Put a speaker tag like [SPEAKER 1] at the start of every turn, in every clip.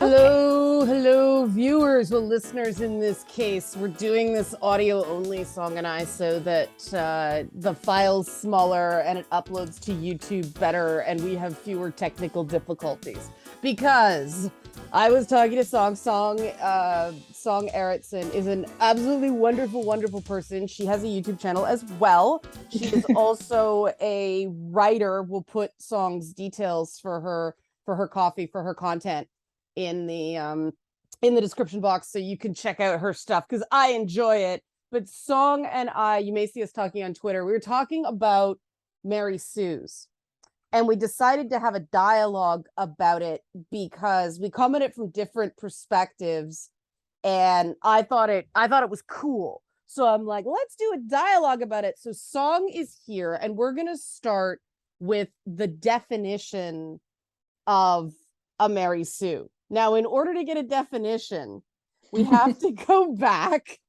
[SPEAKER 1] Hello, viewers, well, listeners in this case. We're doing this audio-only Song and I so that the file's smaller and it uploads to YouTube better and we have fewer technical difficulties. Because I was talking to Song Eretson is an absolutely wonderful, wonderful person. She has a YouTube channel as well. She is also a writer. We'll put Song's details for her coffee, for her content in the description box so you can check out her stuff because I enjoy it. But Song and I, you may see us talking on Twitter, we were talking about Mary Sue's, and we decided to have a dialogue about it because we come at it from different perspectives, and I thought it was cool. So I'm like, let's do a dialogue about it. So Song is here, and we're gonna start with the definition of a Mary Sue. Now, in order to get a definition, we have to go back.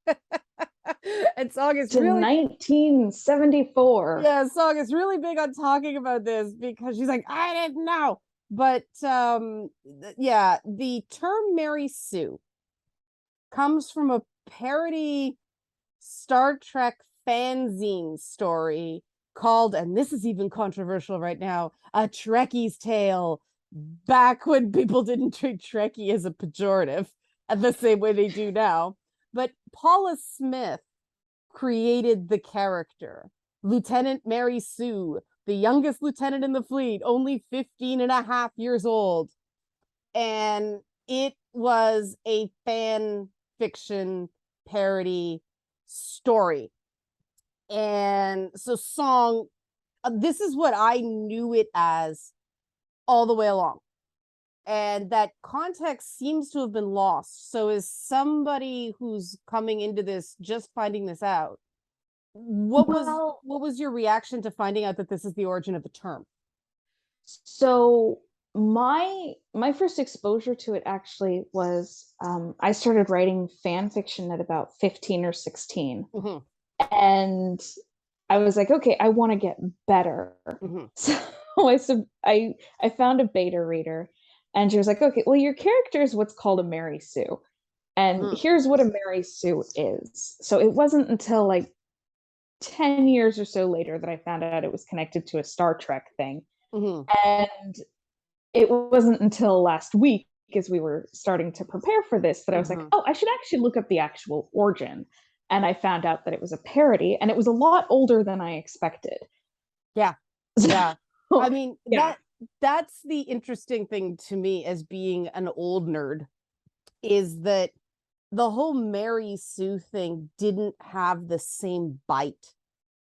[SPEAKER 1] And Song is
[SPEAKER 2] to
[SPEAKER 1] really
[SPEAKER 2] 1974.
[SPEAKER 1] Yeah, Song is really big on talking about this because she's like, I didn't know. But yeah, the term Mary Sue comes from a parody Star Trek fanzine story called, and this is even controversial right now, A Trekkie's Tale, back when people didn't treat Trekkie as a pejorative the same way they do now. But Paula Smith created the character, Lieutenant Mary Sue, the youngest lieutenant in the fleet, only 15 and a half years old. And it was a fan fiction parody story. And so Song, this is what I knew it as all the way along. And that context seems to have been lost. So as somebody who's coming into this, just finding this out, what was your reaction to finding out that this is the origin of the term?
[SPEAKER 2] So my first exposure to it actually was I started writing fan fiction at about 15 or 16.
[SPEAKER 1] Mm-hmm.
[SPEAKER 2] And I was like, okay, I want to get better. Mm-hmm. So I found a beta reader, and she was like, okay, well, your character is what's called a Mary Sue. And here's what a Mary Sue is. So it wasn't until like 10 years or so later that I found out it was connected to a Star Trek thing. Mm-hmm. And it wasn't until last week, as we were starting to prepare for this, that I was like, oh, I should actually look up the actual origin. And I found out that it was a parody, and it was a lot older than I expected.
[SPEAKER 1] Yeah. Yeah. I mean, yeah. That's the interesting thing to me as being an old nerd, is that the whole Mary Sue thing didn't have the same bite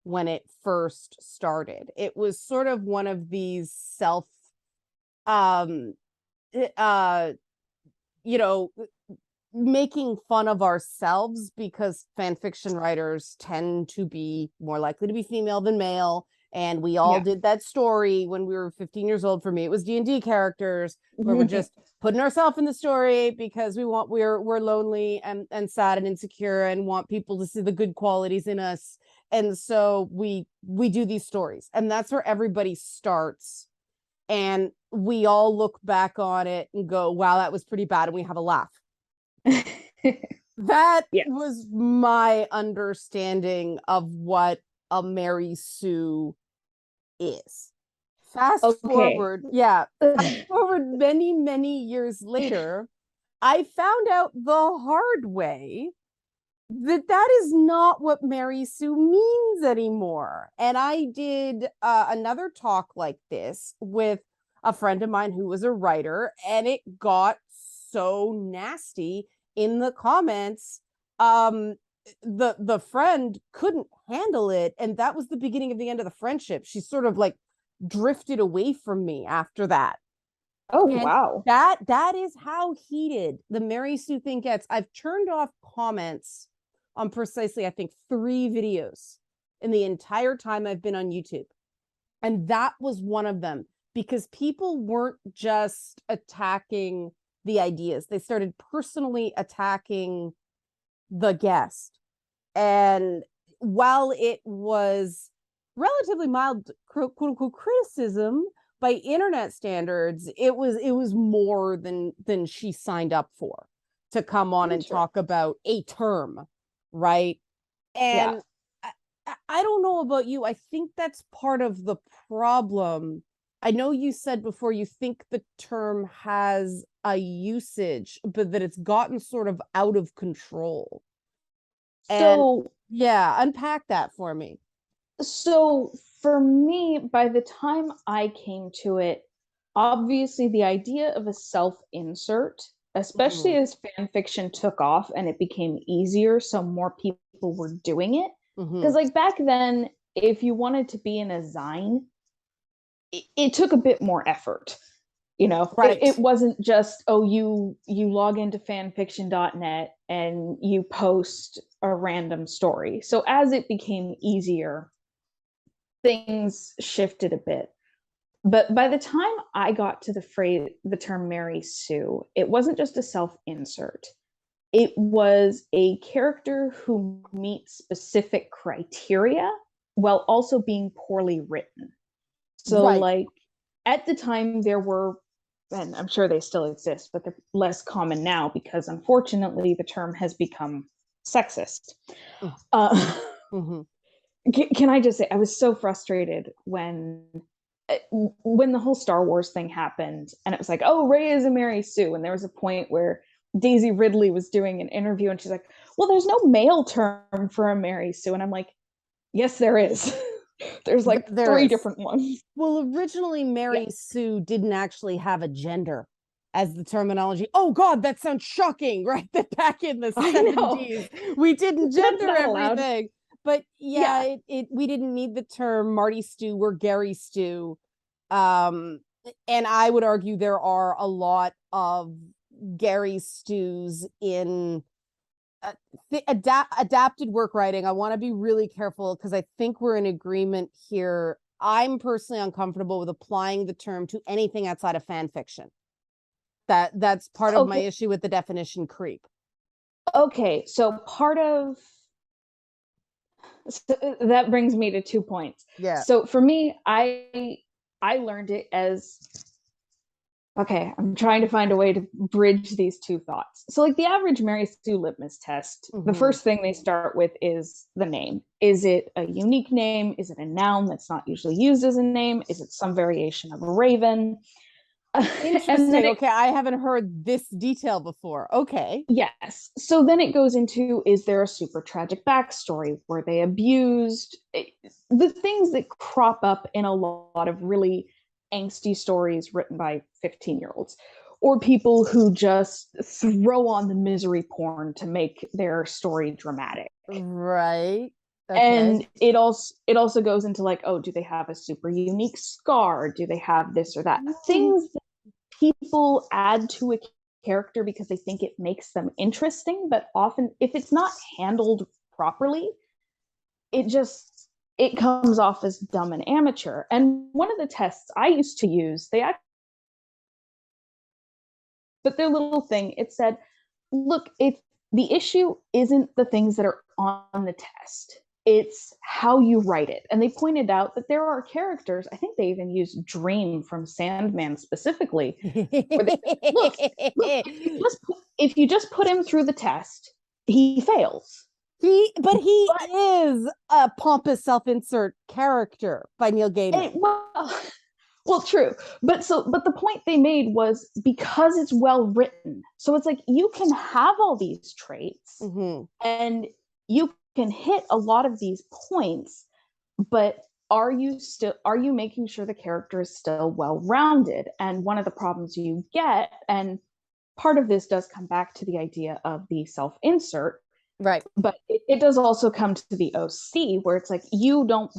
[SPEAKER 1] when it first started. It was sort of one of these making fun of ourselves, because fan fiction writers tend to be more likely to be female than male. And we all did that story when we were 15 years old. For me, it was D&D characters where we're just putting ourselves in the story because we're lonely and sad and insecure and want people to see the good qualities in us. And so we do these stories, and that's where everybody starts. And we all look back on it and go, wow, that was pretty bad. And we have a laugh. That was my understanding of what a Mary Sue is. Fast forward many, many years later, I found out the hard way that is not what Mary Sue means anymore. And I did another talk like this with a friend of mine who was a writer, and it got so nasty in the comments. The friend couldn't handle it, and that was the beginning of the end of the friendship. She sort of like drifted away from me after that.
[SPEAKER 2] Oh, and wow.
[SPEAKER 1] That is how heated the Mary Sue thing gets. I've turned off comments on precisely, I think, 3 videos in the entire time I've been on YouTube. And that was one of them, because people weren't just attacking the ideas. They started personally attacking the guest. And while it was relatively mild, quote unquote, criticism, by internet standards, it was more than she signed up for to come on and talk about a term, right? And I don't know about you. I think that's part of the problem. I know you said before you think the term has a usage, but that it's gotten sort of out of control. And yeah, unpack that for me.
[SPEAKER 2] So for me, by the time I came to it, obviously the idea of a self-insert, especially as fan fiction took off and it became easier, so more people were doing it. Because like back then, if you wanted to be in a zine, it took a bit more effort. You know, it wasn't just, oh, you log into fanfiction.net and you post a random story. So as it became easier, things shifted a bit. But by the time I got to the term Mary Sue, it wasn't just a self-insert. It was a character who meets specific criteria while also being poorly written. So like at the time there were, and I'm sure they still exist, but they're less common now because unfortunately the term has become sexist. Can I just say, I was so frustrated when the whole Star Wars thing happened and it was like, oh, Rey is a Mary Sue. And there was a point where Daisy Ridley was doing an interview and she's like, well, there's no male term for a Mary Sue. And I'm like, yes, there is. There's like three different ones.
[SPEAKER 1] Well, originally Mary Sue didn't actually have a gender as the terminology. Oh God, that sounds shocking, right? That back in the 70s, we didn't gender everything. But yeah, we didn't need the term Marty Stew or Gary Stew. And I would argue there are a lot of Gary Stews in adapted work writing. I want to be really careful because I think we're in agreement here. I'm personally uncomfortable with applying the term to anything outside of fan fiction. That's part of my issue with the definition creep.
[SPEAKER 2] Okay, so that brings me to 2 points.
[SPEAKER 1] Yeah.
[SPEAKER 2] So for me, I learned it as, okay, I'm trying to find a way to bridge these two thoughts. So like the average Mary Sue litmus test, the first thing they start with is the name. Is it a unique name? Is it a noun that's not usually used as a name? Is it some variation of a raven?
[SPEAKER 1] Interesting. Okay, I haven't heard this detail before. Okay.
[SPEAKER 2] Yes. So then it goes into, is there a super tragic backstory? Were they abused? The things that crop up in a lot of really angsty stories written by 15-year-olds, or people who just throw on the misery porn to make their story dramatic.
[SPEAKER 1] Right.
[SPEAKER 2] Okay. And it also goes into like, oh, do they have a super unique scar? Do they have this or that? Things that people add to a character because they think it makes them interesting, but often if it's not handled properly, it comes off as dumb and amateur. And one of the tests I used to use, but their little thing, it said, look, the issue isn't the things that are on the test. It's how you write it. And they pointed out that there are characters, I think they even used Dream from Sandman specifically, where they, look, if you just put him through the test, he fails.
[SPEAKER 1] He is a pompous self-insert character by Neil Gaiman.
[SPEAKER 2] Well, true. But the point they made was because it's well written. So it's like you can have all these traits and you can hit a lot of these points, but are you making sure the character is still well-rounded? And one of the problems you get, and part of this does come back to the idea of the self-insert,
[SPEAKER 1] right?
[SPEAKER 2] But it does also come to the OC where it's like you want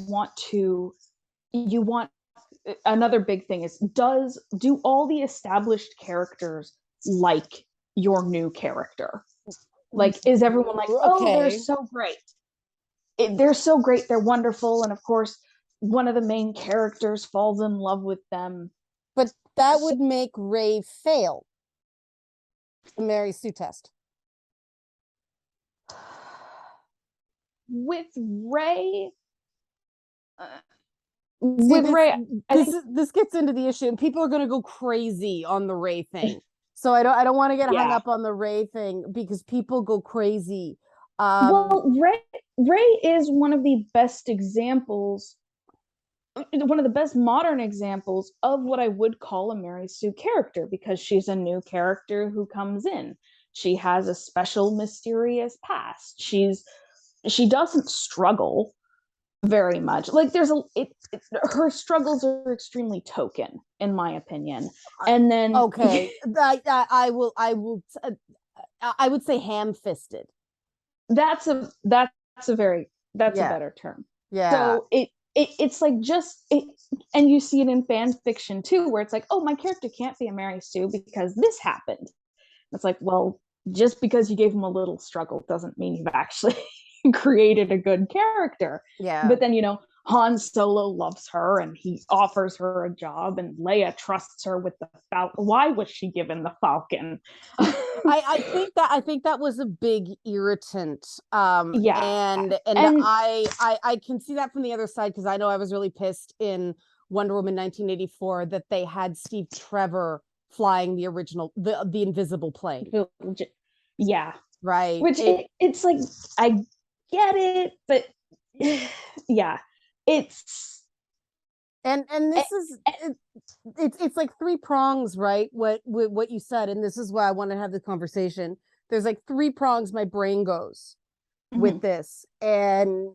[SPEAKER 2] another big thing is do all the established characters like your new character? Like, is everyone like, oh, they're so great. They're so great. They're wonderful. And of course, one of the main characters falls in love with them.
[SPEAKER 1] But that would make Ray fail the Mary Sue test.
[SPEAKER 2] With Ray, with Ray,
[SPEAKER 1] this gets into the issue, and people are going to go crazy on the Ray thing. So I don't want to get hung up on the Ray thing because people go crazy.
[SPEAKER 2] Well, Ray is one of the best examples, one of the best modern examples of what I would call a Mary Sue character, because she's a new character who comes in. She has a special, mysterious past. She doesn't struggle very much. Like her struggles are extremely token, in my opinion. And then
[SPEAKER 1] okay, I would say ham-fisted.
[SPEAKER 2] That's a better term.
[SPEAKER 1] Yeah.
[SPEAKER 2] So it's like and you see it in fan fiction too, where it's like, oh, my character can't be a Mary Sue because this happened. It's like, well, just because you gave him a little struggle doesn't mean you've actually created a good character.
[SPEAKER 1] Yeah.
[SPEAKER 2] But then, Han Solo loves her and he offers her a job, and Leia trusts her with the Falcon. Why was she given the Falcon?
[SPEAKER 1] I think that was a big irritant. And I can see that from the other side, because I know I was really pissed in Wonder Woman 1984 that they had Steve Trevor flying the original the invisible plane.
[SPEAKER 2] Yeah.
[SPEAKER 1] Right.
[SPEAKER 2] Which it's like, I get it, but yeah, it's
[SPEAKER 1] this is it's like three prongs, right? What you said, and this is why I want to have the conversation. There's like three prongs my brain goes with this, and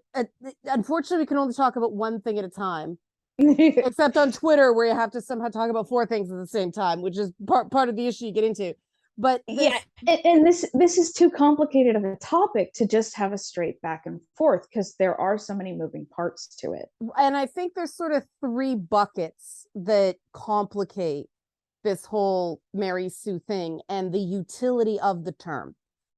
[SPEAKER 1] unfortunately we can only talk about one thing at a time. Except on Twitter, where you have to somehow talk about four things at the same time, which is part of the issue you get into. But
[SPEAKER 2] and this is too complicated of a topic to just have a straight back and forth, because there are so many moving parts to it.
[SPEAKER 1] And I think there's sort of three buckets that complicate this whole Mary Sue thing and the utility of the term.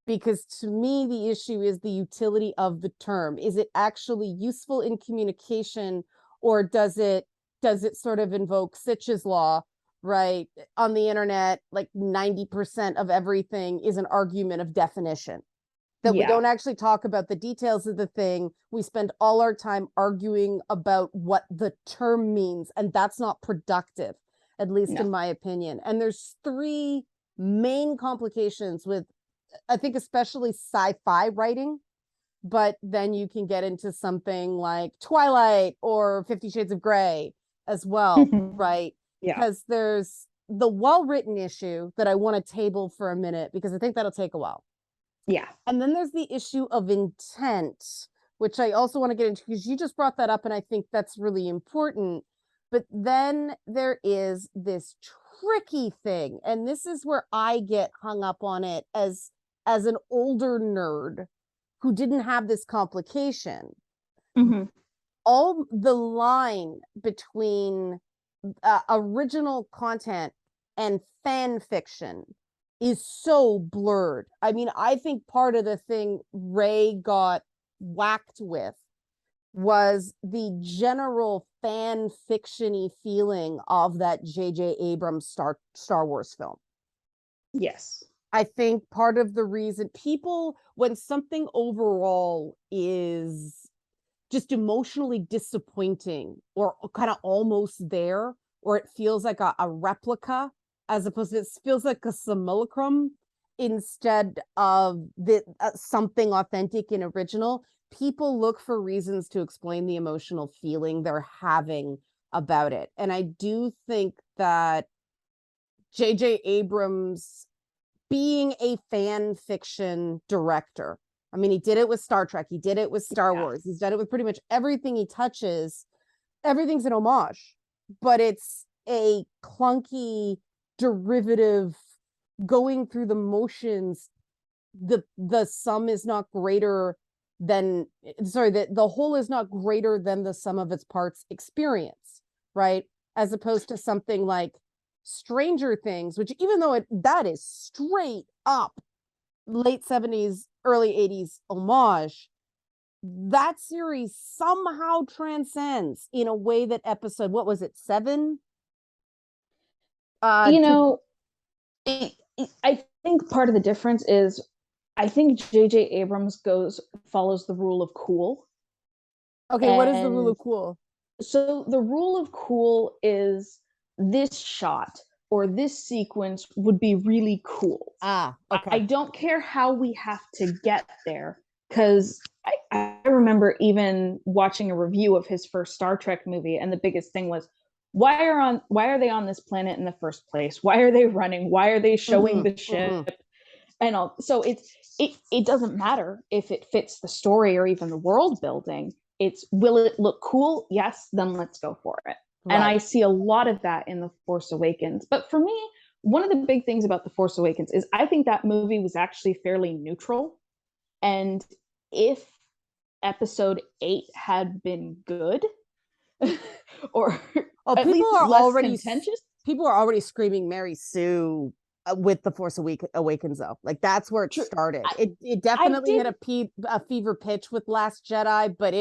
[SPEAKER 1] Because to me, the issue is the utility of the term. Is it actually useful in communication, or does it sort of invoke Sitch's law? Right, on the internet, like 90% of everything is an argument of definition, that we don't actually talk about the details of the thing. We spend all our time arguing about what the term means, and that's not productive, at least in my opinion. And there's three main complications with, I think, especially sci-fi writing, but then you can get into something like Twilight or 50 Shades of Grey as well. Right. Yeah. Because there's the well-written issue that I want to table for a minute, because I think that'll take a while.
[SPEAKER 2] Yeah.
[SPEAKER 1] And then there's the issue of intent, which I also want to get into, because you just brought that up, and I think that's really important. But then there is this tricky thing, and this is where I get hung up on it as an older nerd who didn't have this complication. All the line between original content and fan fiction is so blurred. I mean, I think part of the thing Ray got whacked with was the general fan fiction-y feeling of that J.J. Abrams Star Wars film.
[SPEAKER 2] Yes.
[SPEAKER 1] I think part of the reason people, when something overall is just emotionally disappointing, or kind of almost there, or it feels like a replica, as opposed to, it feels like a simulacrum instead of something authentic and original, people look for reasons to explain the emotional feeling they're having about it. And I do think that J.J. Abrams, being a fan fiction director, I mean, he did it with Star Trek. He did it with Star Wars. He's done it with pretty much everything he touches. Everything's an homage, but it's a clunky derivative going through the motions. The sum is not greater than, the whole is not greater than the sum of its parts experience, right? As opposed to something like Stranger Things, which, even though that is straight up late 70s, early 80s homage, that series somehow transcends in a way that episode, what was it, 7?
[SPEAKER 2] I think part of the difference is, I think J.J. Abrams follows the rule of cool.
[SPEAKER 1] Okay, what is the rule of cool?
[SPEAKER 2] So the rule of cool is this shot or this sequence would be really cool.
[SPEAKER 1] Okay.
[SPEAKER 2] I don't care how we have to get there, because I remember even watching a review of his first Star Trek movie, and the biggest thing was, why are they on this planet in the first place? Why are they running? Why are they showing the ship? And all. So it doesn't matter if it fits the story or even the world building. It's, will it look cool? Yes, then let's go for it. Right. And I see a lot of that in The Force Awakens. But for me, one of the big things about The Force Awakens is I think that movie was actually fairly neutral. And if episode 8 had been good, or at least less contentious,
[SPEAKER 1] people are already screaming Mary Sue with The Force Awakens, though. Like, that's where it started. It definitely hit a fever pitch with Last Jedi, but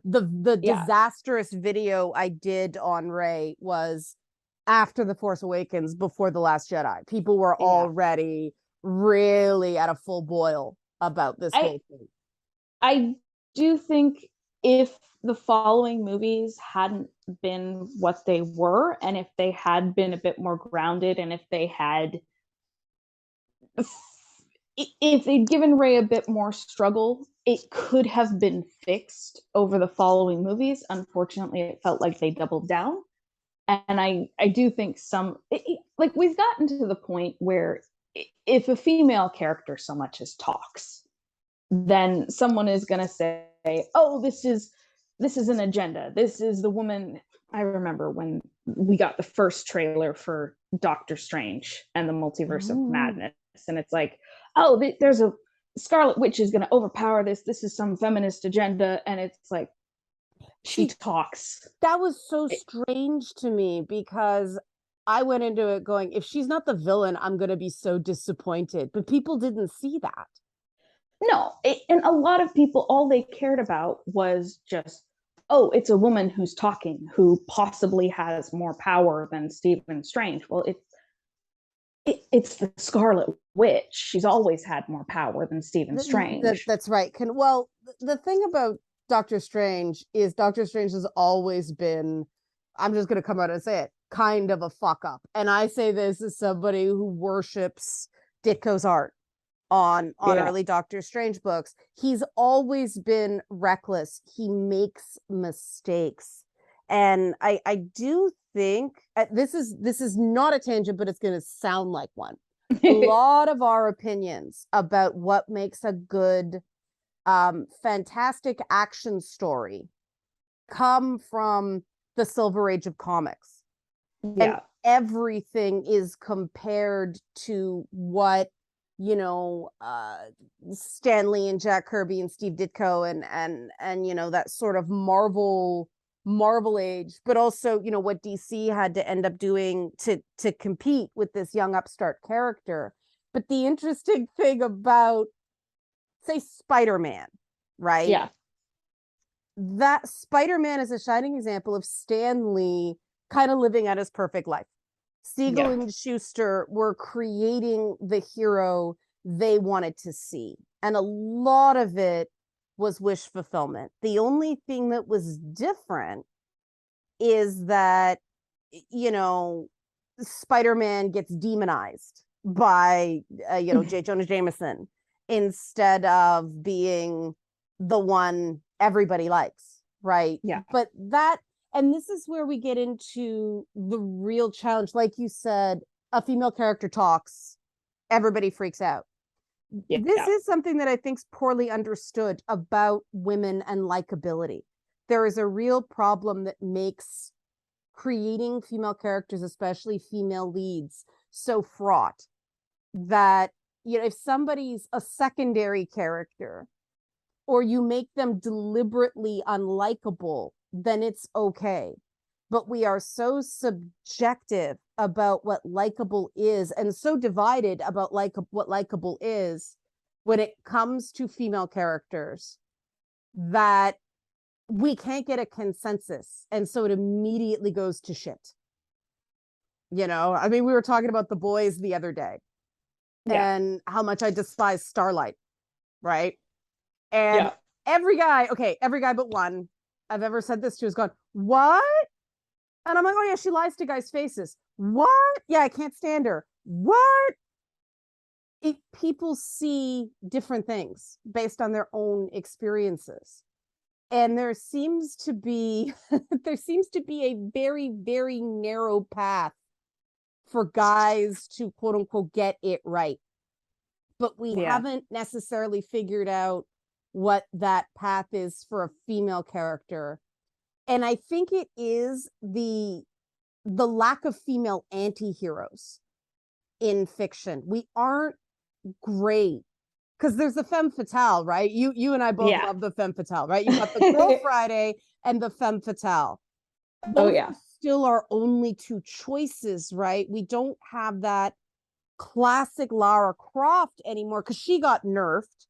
[SPEAKER 1] the disastrous video I did on Rey was after The Force Awakens, before The Last Jedi. People were already really at a full boil about this whole thing.
[SPEAKER 2] I do think if the following movies hadn't been what they were, and if they had been a bit more grounded, and if they'd given Rey a bit more struggle, it could have been fixed over the following movies. Unfortunately, it felt like they doubled down. And I do think like, we've gotten to the point where if a female character so much as talks, then someone is going to say, oh, this is an agenda. This is the woman. I remember when we got the first trailer for Doctor Strange and the Multiverse of Madness, and it's like, oh, there's a Scarlet Witch is going to overpower this. This is some feminist agenda. And it's like, she talks.
[SPEAKER 1] That was so strange to me, because I went into it going, if she's not the villain, I'm going to be so disappointed. But people didn't see that.
[SPEAKER 2] No, and a lot of people, all they cared about was just, oh, it's a woman who's talking, who possibly has more power than Stephen Strange. Well, it's the Scarlet Witch. She's always had more power than Stephen Strange.
[SPEAKER 1] That's right. Well, the thing about Doctor Strange is Doctor Strange has always been, I'm just going to come out and say it, kind of a fuck up. And I say this as somebody who worships Ditko's art on early Doctor Strange books. He's always been reckless. He makes mistakes. And I do think this is not a tangent, but it's going to sound like one. A lot of our opinions about what makes a good fantastic action story come from the Silver Age of comics. And everything is compared to what, Stan Lee and Jack Kirby and Steve Ditko and that sort of Marvel age, but also, what DC had to end up doing to compete with this young upstart character. But the interesting thing about, say, Spider-Man, right?
[SPEAKER 2] Yeah.
[SPEAKER 1] That Spider-Man is a shining example of Stan Lee kind of living out his perfect life. Siegel and Schuster were creating the hero they wanted to see. And a lot of it was wish fulfillment. The only thing that was different is that, Spider-Man gets demonized by, J. Jonah Jameson, instead of being the one everybody likes, right?
[SPEAKER 2] Yeah.
[SPEAKER 1] But and this is where we get into the real challenge. Like you said, a female character talks, everybody freaks out. This is something that I think is poorly understood about women and likability. There is a real problem that makes creating female characters, especially female leads, so fraught that, if somebody's a secondary character or you make them deliberately unlikable, then it's okay. But we are so subjective about what likable is, and so divided about what likable is when it comes to female characters, that we can't get a consensus. And so it immediately goes to shit. We were talking about The Boys the other day and how much I despise Starlight, right? And every guy but one I've ever said this to has gone, What? And I'm like, oh yeah, she lies to guys' faces. What? Yeah, I can't stand her. What? People see different things based on their own experiences. And there seems to be a very, very narrow path for guys to quote unquote get it right. But we haven't necessarily figured out what that path is for a female character. And I think it is the lack of female anti-heroes in fiction. We aren't great because there's the femme fatale, right? You and I both love the femme fatale, right? You got the Girl Friday and the femme fatale. Those are still our only two choices, right? We don't have that classic Lara Croft anymore because she got nerfed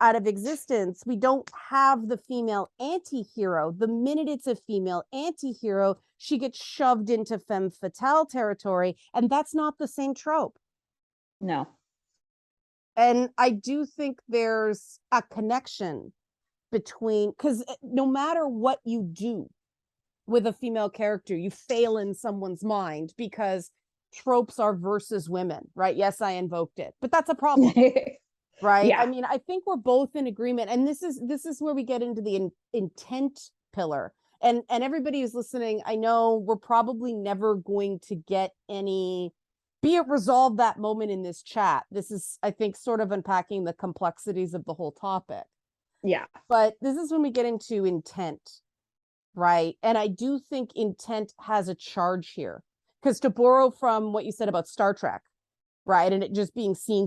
[SPEAKER 1] out of existence. We don't have the female anti-hero. The minute it's a female anti-hero, she gets shoved into femme fatale territory, and that's not the same trope.
[SPEAKER 2] No.
[SPEAKER 1] And I do think there's a connection between, because no matter what you do with a female character, you fail in someone's mind because tropes are versus women, right? Yes, I invoked it, but that's a problem. Right? Yeah. I mean, I think we're both in agreement, and this is where we get into the intent pillar. And everybody who's listening, I know we're probably never going to get any, be it resolve that moment in this chat. This is, I think, sort of unpacking the complexities of the whole topic.
[SPEAKER 2] Yeah.
[SPEAKER 1] But this is when we get into intent, right? And I do think intent has a charge here. Because to borrow from what you said about Star Trek, right? And it just being seen.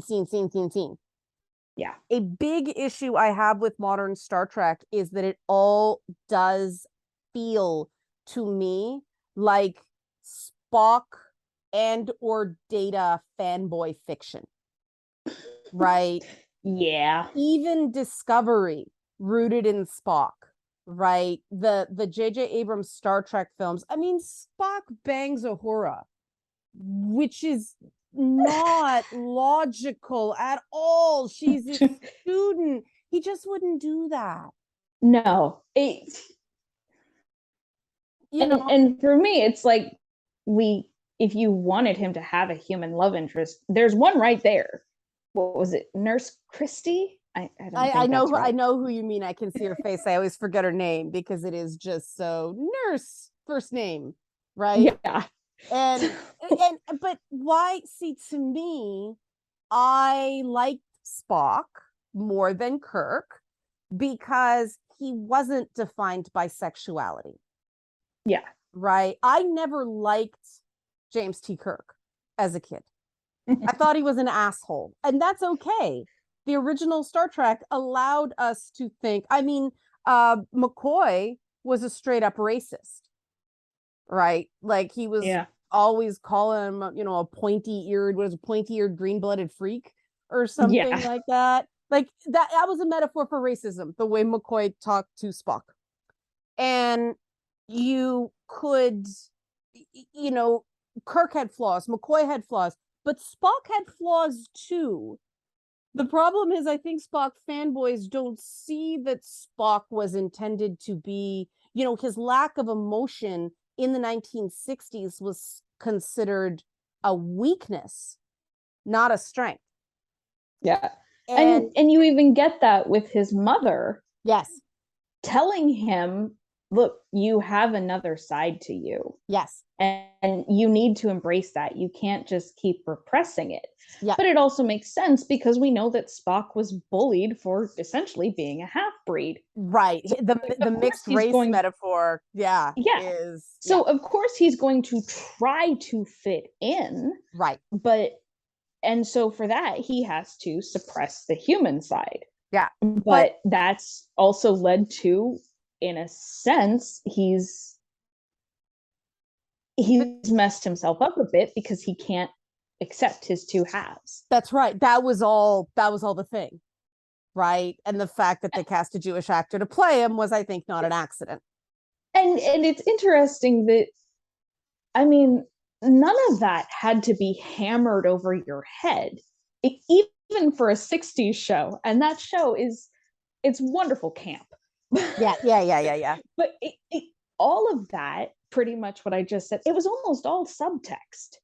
[SPEAKER 2] Yeah.
[SPEAKER 1] A big issue I have with modern Star Trek is that it all does feel to me like Spock and or Data fanboy fiction. Right?
[SPEAKER 2] Yeah.
[SPEAKER 1] Even Discovery rooted in Spock, right? The J.J. Abrams Star Trek films. I mean, Spock bangs Uhura, which is not logical at all. She's a student. He just wouldn't do that.
[SPEAKER 2] No. And for me, it's like if you wanted him to have a human love interest, there's one right there. What was it? Nurse Christie?
[SPEAKER 1] I know who you mean. I can see her face. I always forget her name because it is just so Nurse first name, right?
[SPEAKER 2] Yeah.
[SPEAKER 1] And but why, see, to me, I liked Spock more than Kirk because he wasn't defined by sexuality.
[SPEAKER 2] Yeah.
[SPEAKER 1] Right. I never liked James T. Kirk as a kid. I thought he was an asshole, and that's okay. The original Star Trek allowed us to think. I mean, McCoy was a straight up racist, right? Like he was always calling him, a pointy-eared green-blooded freak or something like that. Like that was a metaphor for racism, the way McCoy talked to Spock. And you could, Kirk had flaws, McCoy had flaws, but Spock had flaws too. The problem is, I think Spock fanboys don't see that Spock was intended to be, his lack of emotion in the 1960s was considered a weakness, not a strength.
[SPEAKER 2] Yeah. And you even get that with his mother.
[SPEAKER 1] Yes.
[SPEAKER 2] Telling him, look, you have another side to you.
[SPEAKER 1] Yes.
[SPEAKER 2] And you need to embrace that. You can't just keep repressing it.
[SPEAKER 1] Yeah.
[SPEAKER 2] But it also makes sense because we know that Spock was bullied for essentially being a half-breed.
[SPEAKER 1] Right. The mixed race metaphor. Yeah.
[SPEAKER 2] So of course he's going to try to fit in.
[SPEAKER 1] Right.
[SPEAKER 2] And so for that, he has to suppress the human side.
[SPEAKER 1] Yeah.
[SPEAKER 2] But that's also led to, in a sense, he's messed himself up a bit because he can't accept his two halves.
[SPEAKER 1] That's right. That was all the thing. Right. And the fact that they cast a Jewish actor to play him was, I think, not an accident.
[SPEAKER 2] And it's interesting that, I mean, none of that had to be hammered over your head, even for a 60s show. And that show it's wonderful camp.
[SPEAKER 1] Yeah.
[SPEAKER 2] But all of that, pretty much what I just said, it was almost all subtext.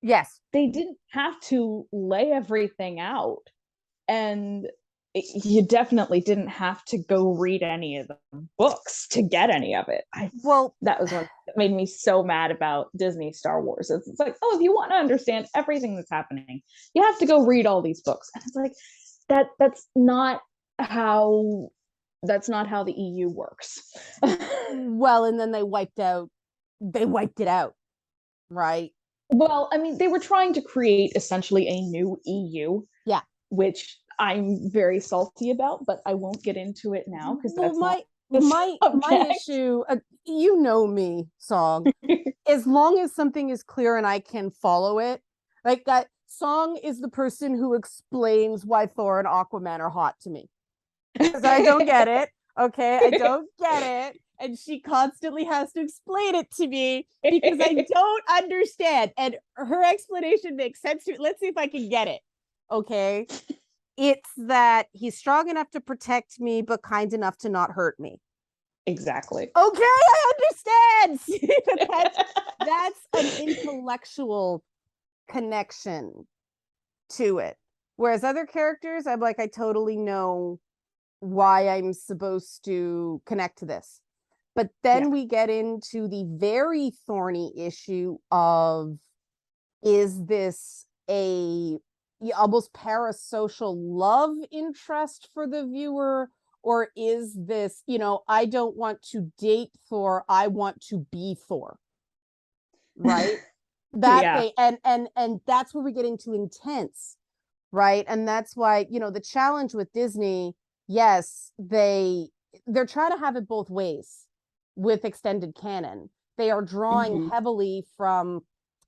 [SPEAKER 1] Yes.
[SPEAKER 2] They didn't have to lay everything out. And you definitely didn't have to go read any of the books to get any of it. That was what made me so mad about Disney Star Wars. It's like, oh, if you want to understand everything that's happening, you have to go read all these books. And it's like, that's not how the EU works.
[SPEAKER 1] Well, and then they wiped it out, right?
[SPEAKER 2] Well, I mean, they were trying to create essentially a new EU.
[SPEAKER 1] Yeah.
[SPEAKER 2] Which I'm very salty about, but I won't get into it now because that's
[SPEAKER 1] my issue. You know me, Song. As long as something is clear and I can follow it, like that. Song is the person who explains why Thor and Aquaman are hot to me because I don't get it. Okay, I don't get it, and she constantly has to explain it to me because I don't understand. And her explanation makes sense to me. Let's see if I can get it. Okay. It's that he's strong enough to protect me, but kind enough to not hurt me.
[SPEAKER 2] Exactly.
[SPEAKER 1] Okay, I understand. that's an intellectual connection to it. Whereas other characters, I'm like, I totally know why I'm supposed to connect to this. But then we get into the very thorny issue of, is this a almost parasocial love interest for the viewer, or is this, I don't want to date Thor, I want to be Thor, right? Thing, and that's where we get into intense, right? And that's why, the challenge with Disney, yes, they're trying to have it both ways with extended canon. They are drawing heavily from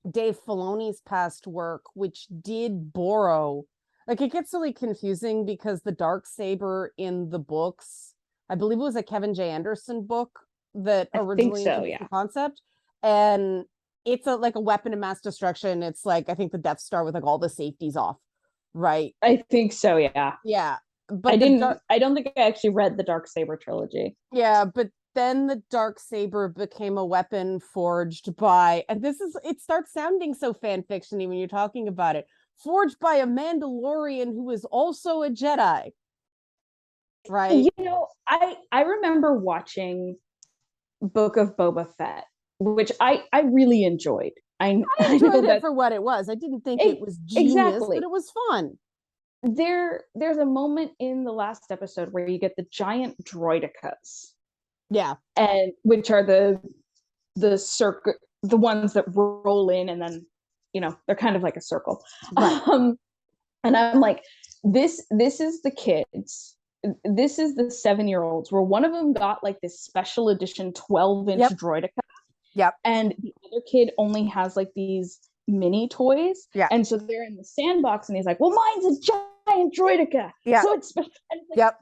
[SPEAKER 1] Dave Filoni's past work, which did borrow, like, it gets really confusing because the Darksaber in the books, I believe it was a Kevin J. Anderson book that originally introduced the concept, and it's like a weapon of mass destruction. It's like, I think the Death Star with like all the safeties off, right?
[SPEAKER 2] I think so, yeah.
[SPEAKER 1] But
[SPEAKER 2] I don't think I actually read the Darksaber trilogy.
[SPEAKER 1] Yeah, but then the Darksaber became a weapon forged by, and it starts sounding so fan fiction-y when you're talking about it, forged by a Mandalorian who is also a Jedi, right?
[SPEAKER 2] I remember watching Book of Boba Fett, which I really enjoyed. I
[SPEAKER 1] enjoyed it for what it was. I didn't think it was genius, but it was fun.
[SPEAKER 2] There's a moment in the last episode where you get the giant droidicas.
[SPEAKER 1] Yeah.
[SPEAKER 2] And which are the circle, the ones that roll in and then, they're kind of like a circle. Right. And I'm like, this is the kids. This is the 7-year-olds where one of them got like this special edition 12-inch droidica.
[SPEAKER 1] Yep.
[SPEAKER 2] And the other kid only has like these mini toys.
[SPEAKER 1] Yeah.
[SPEAKER 2] And so they're in the sandbox and he's like, well, mine's a giant droidica.
[SPEAKER 1] Yeah.
[SPEAKER 2] So it's like, yep.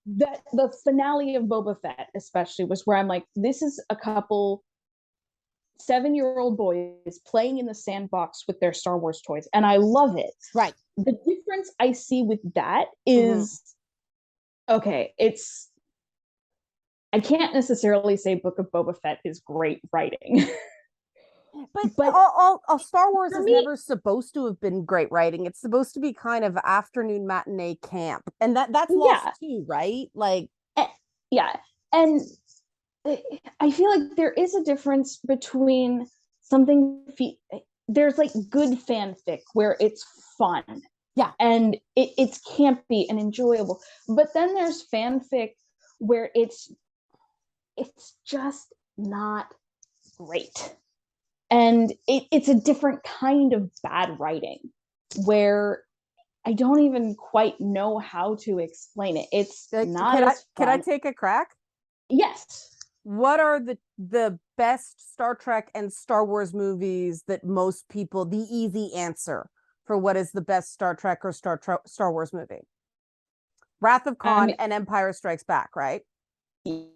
[SPEAKER 2] That the finale of Boba Fett especially was where I'm like, this is a couple 7-year-old boys playing in the sandbox with their Star Wars toys, and I love it.
[SPEAKER 1] Right.
[SPEAKER 2] The difference I see with that is, okay, I can't necessarily say Book of Boba Fett is great writing.
[SPEAKER 1] But all Star Wars is never supposed to have been great writing. It's supposed to be kind of afternoon matinee camp, and that's lost too, right? Like,
[SPEAKER 2] and I feel like there is a difference between something. There's like good fanfic where it's fun, and it's campy and enjoyable. But then there's fanfic where it's just not great. And it's a different kind of bad writing where I don't even quite know how to explain it. It's not
[SPEAKER 1] Can I take a crack?
[SPEAKER 2] Yes.
[SPEAKER 1] What are the best Star Trek and Star Wars movies that most people, the easy answer for what is the best Star Trek or Star Wars movie? Wrath of Khan and Empire Strikes Back, right?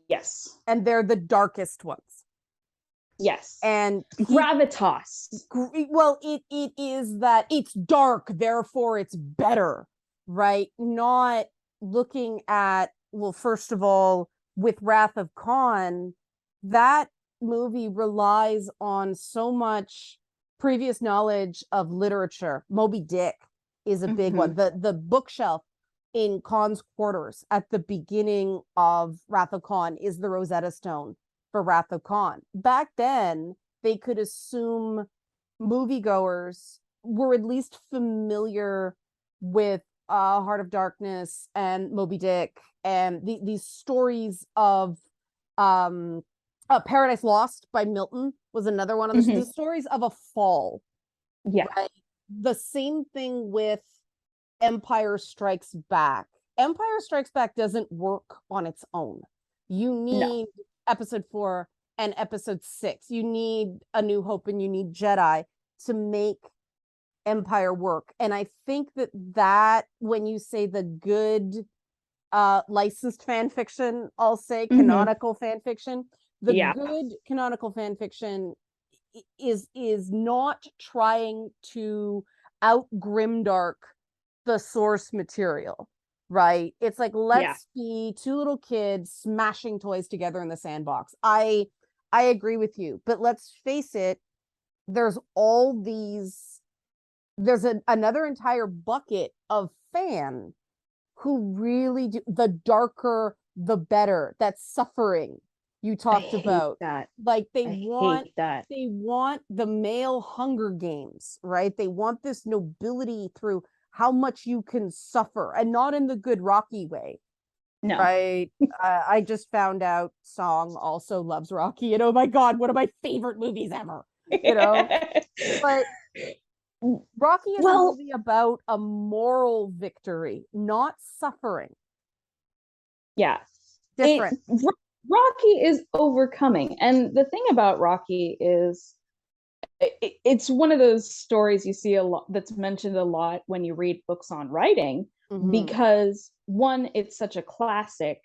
[SPEAKER 2] Yes.
[SPEAKER 1] And they're the darkest ones.
[SPEAKER 2] Yes.
[SPEAKER 1] And
[SPEAKER 2] gravitas.
[SPEAKER 1] Well, it is that it's dark, therefore it's better, right? Not looking at, well, first of all, with Wrath of Khan, that movie relies on so much previous knowledge of literature. Moby Dick is a big one. The bookshelf in Khan's quarters at the beginning of Wrath of Khan is the Rosetta Stone for Wrath of Khan. Back then, they could assume moviegoers were at least familiar with Heart of Darkness and Moby Dick and these stories of Paradise Lost by Milton was another one of the stories of a fall.
[SPEAKER 2] Yeah.
[SPEAKER 1] Right? The same thing with Empire Strikes Back. Empire Strikes Back doesn't work on its own. You need episode 4 and episode 6. You need A New Hope and you need Jedi to make Empire work. And I think that when you say the good licensed fan fiction, I'll say canonical fan fiction, the good canonical fan fiction is not trying to out grimdark the source material, right? It's like, let's be two little kids smashing toys together in the sandbox. I agree with you, but let's face it, there's another entire bucket of fan who really do the darker the better. That's suffering you talked about.
[SPEAKER 2] That.
[SPEAKER 1] Like they want the male Hunger Games, right? They want this nobility through how much you can suffer, and not in the good Rocky way.
[SPEAKER 2] No.
[SPEAKER 1] Right. I just found out Song also loves Rocky, and oh my God, one of my favorite movies ever. You know, but Rocky is a movie about a moral victory, not suffering.
[SPEAKER 2] Yeah.
[SPEAKER 1] Different.
[SPEAKER 2] Rocky is overcoming. And the thing about Rocky is it's one of those stories you see a lot that's mentioned a lot when you read books on writing, because one, it's such a classic.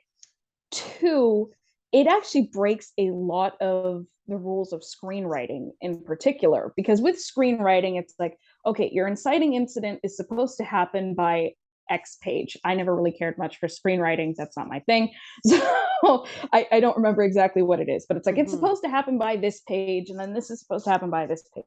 [SPEAKER 2] Two, it actually breaks a lot of the rules of screenwriting in particular, because with screenwriting, it's like, okay, your inciting incident is supposed to happen by X page. I never really cared much for screenwriting. That's not my thing. So I don't remember exactly what it is, but it's like, it's supposed to happen by this page, and then this is supposed to happen by this page.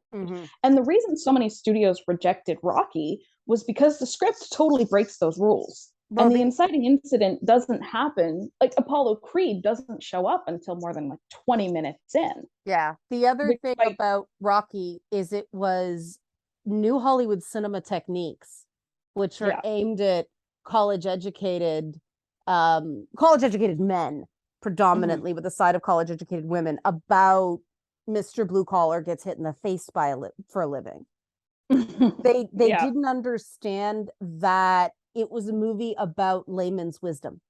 [SPEAKER 2] And the reason so many studios rejected Rocky was because the script totally breaks those rules. And the inciting incident doesn't happen, like Apollo Creed doesn't show up until more than like 20 minutes in.
[SPEAKER 1] Yeah. The other thing about Rocky is it was new Hollywood cinema techniques, which are aimed at college educated men predominantly, with a side of college educated women, about Mr. Blue Collar gets hit in the face for a living. They didn't understand that it was a movie about layman's wisdom.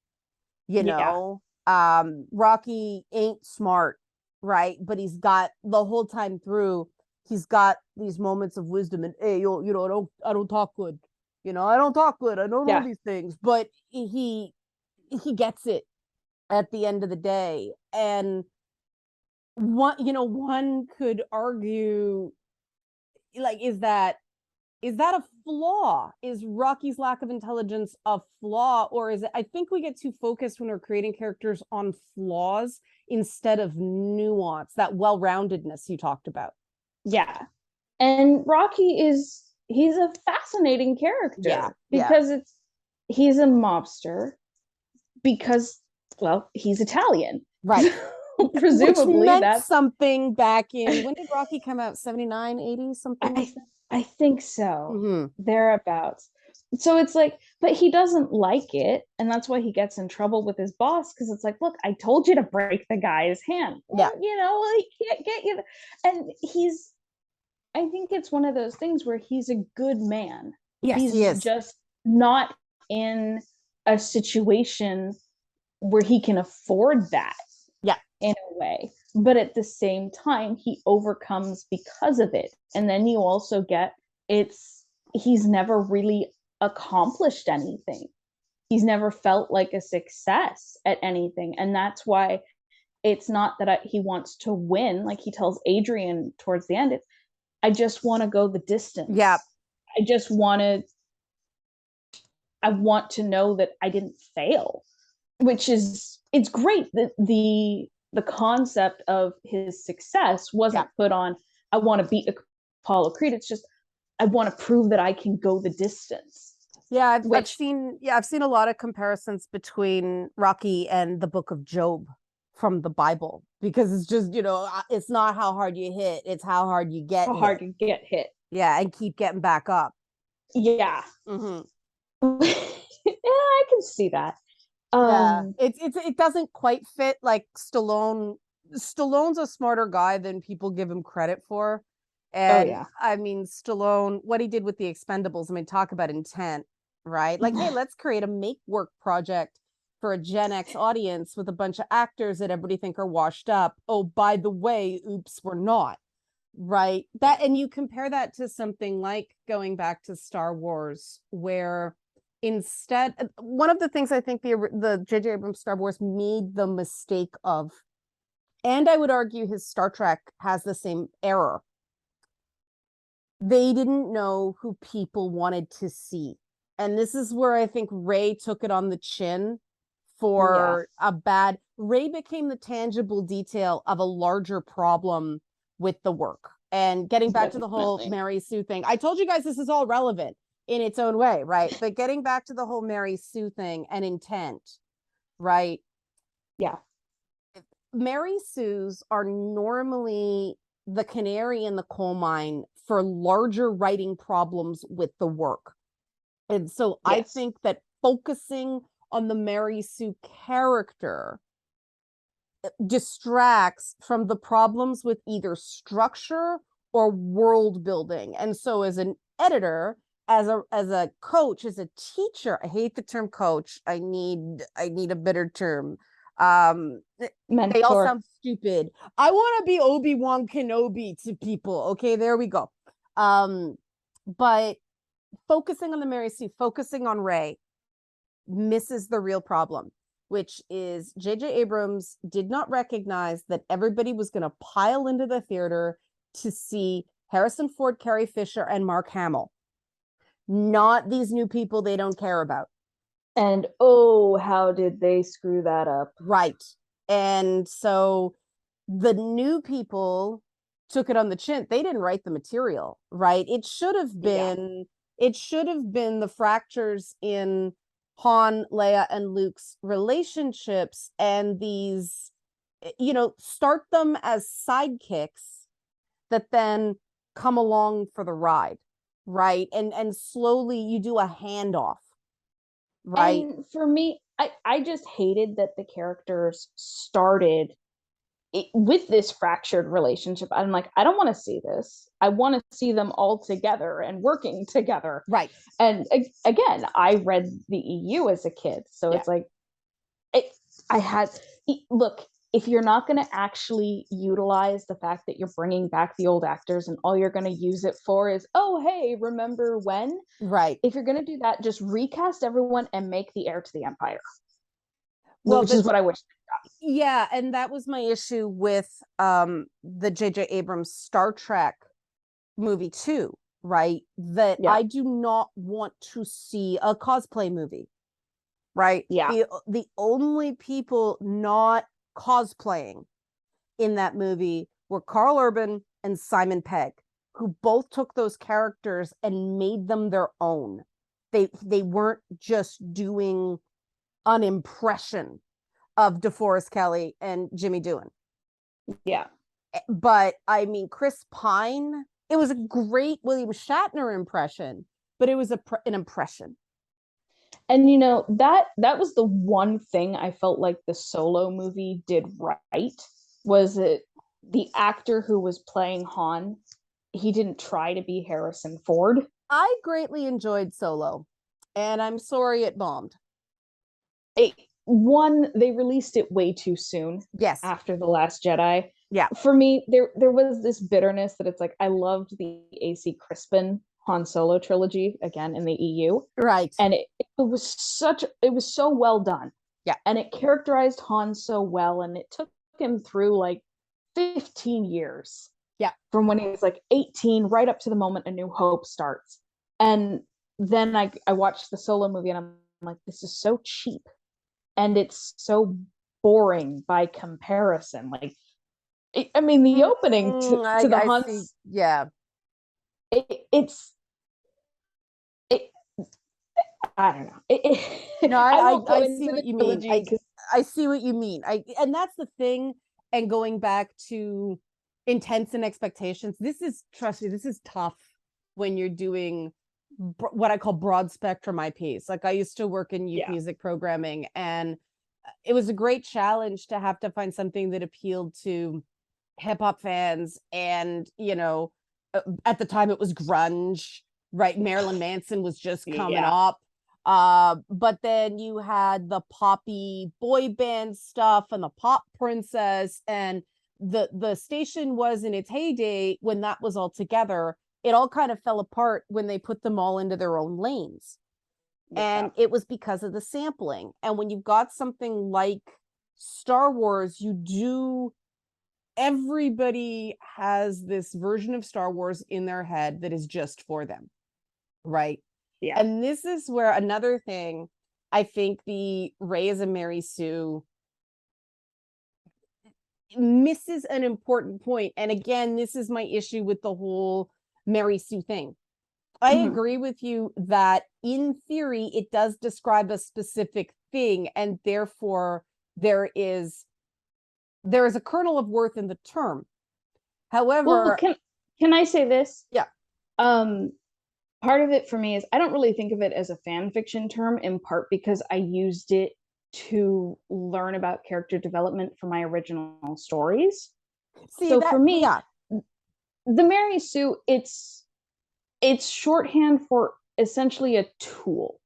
[SPEAKER 1] You know, Rocky ain't smart, right? But he's got the whole time through, he's got these moments of wisdom, and hey, I don't talk good. You know, I don't talk good. I don't know these things, but he gets it at the end of the day. And one could argue, like, is that a flaw? Is Rocky's lack of intelligence a flaw? Or is it, I think we get too focused when we're creating characters on flaws instead of nuance, that well-roundedness you talked about.
[SPEAKER 2] Yeah. And Rocky he's a fascinating character because he's a mobster because, well, he's Italian.
[SPEAKER 1] Right.
[SPEAKER 2] Presumably
[SPEAKER 1] that's something back in, when did Rocky come out? 79, 80, something like that?
[SPEAKER 2] I think so. Thereabouts. So it's like, but he doesn't like it, and that's why he gets in trouble with his boss, because it's like, look, I told you to break the guy's hand. Well, he can't get you. And I think it's one of those things where he's a good man.
[SPEAKER 1] Yes,
[SPEAKER 2] he's
[SPEAKER 1] he is.
[SPEAKER 2] Just not in a situation where he can afford that.
[SPEAKER 1] Yeah.
[SPEAKER 2] In a way. But at the same time, he overcomes because of it. And then you also get, he's never really accomplished anything. He's never felt like a success at anything. And that's why it's not that he wants to win. Like he tells Adrian towards the end, I just want to go the distance.
[SPEAKER 1] Yeah.
[SPEAKER 2] I want to know that I didn't fail, which is, it's great that the the concept of his success wasn't put on, I want to beat Apollo Creed. It's just, I want to prove that I can go the distance.
[SPEAKER 1] Yeah, I've seen a lot of comparisons between Rocky and the Book of Job from the Bible, because it's just, it's not how hard you hit, it's how hard you get
[SPEAKER 2] hit.
[SPEAKER 1] Yeah, and keep getting back up.
[SPEAKER 2] Yeah.
[SPEAKER 1] Mm-hmm.
[SPEAKER 2] Yeah, I can see that.
[SPEAKER 1] It doesn't quite fit. Like Stallone's a smarter guy than people give him credit for. And I mean, Stallone, what he did with the Expendables, I mean, talk about intent, right? Like, hey, let's create a make work project for a Gen X audience with a bunch of actors that everybody think are washed up. Oh, by the way, oops, we're not. Right. And you compare that to something like going back to Star Wars, where instead, one of the things I think the J.J. Abrams Star Wars made the mistake of, and I would argue his Star Trek has the same error. They didn't know who people wanted to see. And this is where I think Rey took it on the chin for Rey became the tangible detail of a larger problem with the work. And getting back to the whole Mary Sue thing, I told you guys this is all relevant in its own way, right? But getting back to the whole Mary Sue thing and intent, right?
[SPEAKER 2] Yeah.
[SPEAKER 1] Mary Sues are normally the canary in the coal mine for larger writing problems with the work. And so I think that focusing on the Mary Sue character distracts from the problems with either structure or world building. And so as an editor, as a coach, as a teacher, I hate the term coach. I need a better term. They all sound stupid. I want to be Obi-Wan Kenobi to people. Okay, there we go. But focusing on the Mary Sue, focusing on Rey, misses the real problem, which is J.J. Abrams did not recognize that everybody was going to pile into the theater to see Harrison Ford, Carrie Fisher, and Mark Hamill, not these new people they don't care about.
[SPEAKER 2] And oh, how did they screw that up?
[SPEAKER 1] Right. And so the new people took it on the chin. They didn't write the material, right? It should have been the fractures in Han, Leia, and Luke's relationships, and these, start them as sidekicks that then come along for the ride, right? And slowly you do a handoff, right?
[SPEAKER 2] And for me, I just hated that the characters started with this fractured relationship. I'm like, I don't want to see this. I want to see them all together and working together.
[SPEAKER 1] Right.
[SPEAKER 2] And again, I read the EU as a kid. So it's like, look, if you're not going to actually utilize the fact that you're bringing back the old actors and all you're going to use it for is, oh, hey, remember when?
[SPEAKER 1] Right.
[SPEAKER 2] If you're going to do that, just recast everyone and make the heir to the empire. Well, which is what I wish.
[SPEAKER 1] Yeah, and that was my issue with the J.J. Abrams Star Trek movie 2, right? That I do not want to see a cosplay movie, right?
[SPEAKER 2] Yeah.
[SPEAKER 1] The only people not cosplaying in that movie were Carl Urban and Simon Pegg, who both took those characters and made them their own. They weren't just doing an impression of DeForest Kelley and Jimmy Doohan.
[SPEAKER 2] Yeah.
[SPEAKER 1] But I mean, Chris Pine, it was a great William Shatner impression, but it was an impression.
[SPEAKER 2] And that was the one thing I felt like the Solo movie did right, was it the actor who was playing Han, he didn't try to be Harrison Ford.
[SPEAKER 1] I greatly enjoyed Solo, and I'm sorry it bombed.
[SPEAKER 2] They released it way too soon.
[SPEAKER 1] Yes.
[SPEAKER 2] After The Last Jedi.
[SPEAKER 1] Yeah.
[SPEAKER 2] For me, there was this bitterness that it's like, I loved the A.C. Crispin Han Solo trilogy, again, in the EU.
[SPEAKER 1] Right.
[SPEAKER 2] And it was so well done.
[SPEAKER 1] Yeah.
[SPEAKER 2] And it characterized Han so well, and it took him through like 15 years.
[SPEAKER 1] Yeah.
[SPEAKER 2] From when he was like 18 right up to the moment A New Hope starts. And then I watched the Solo movie and I'm like, this is so cheap. And it's so boring by comparison. Like, I mean, the opening to the
[SPEAKER 1] I
[SPEAKER 2] hunts,
[SPEAKER 1] see. Yeah.
[SPEAKER 2] It's I don't know.
[SPEAKER 1] No,
[SPEAKER 2] I won't go
[SPEAKER 1] I
[SPEAKER 2] into
[SPEAKER 1] see
[SPEAKER 2] the
[SPEAKER 1] what you mean.
[SPEAKER 2] trilogy because
[SPEAKER 1] I see what you mean. And that's the thing. And going back to intents and expectations, trust me, this is tough when you're doing what I call broad spectrum IPs. Like I used to work in youth music programming, and it was a great challenge to have to find something that appealed to hip hop fans. And, at the time it was grunge, right? Marilyn Manson was just coming up. But then you had the poppy boy band stuff and the pop princess, and the station was in its heyday when that was all together. It all kind of fell apart when they put them all into their own lanes. And it was because of the sampling. And when you've got something like Star Wars, everybody has this version of Star Wars in their head that is just for them, right?
[SPEAKER 2] Yeah.
[SPEAKER 1] And this is where another thing, I think the Rey as a Mary Sue misses an important point. And again, this is my issue with the whole Mary Sue thing. I agree with you that in theory, it does describe a specific thing, and therefore there is a kernel of worth in the term. However,
[SPEAKER 2] can I say this?
[SPEAKER 1] Yeah.
[SPEAKER 2] Part of it for me is I don't really think of it as a fan fiction term, in part because I used it to learn about character development for my original stories. So for me, the Mary Sue, it's shorthand for essentially a tool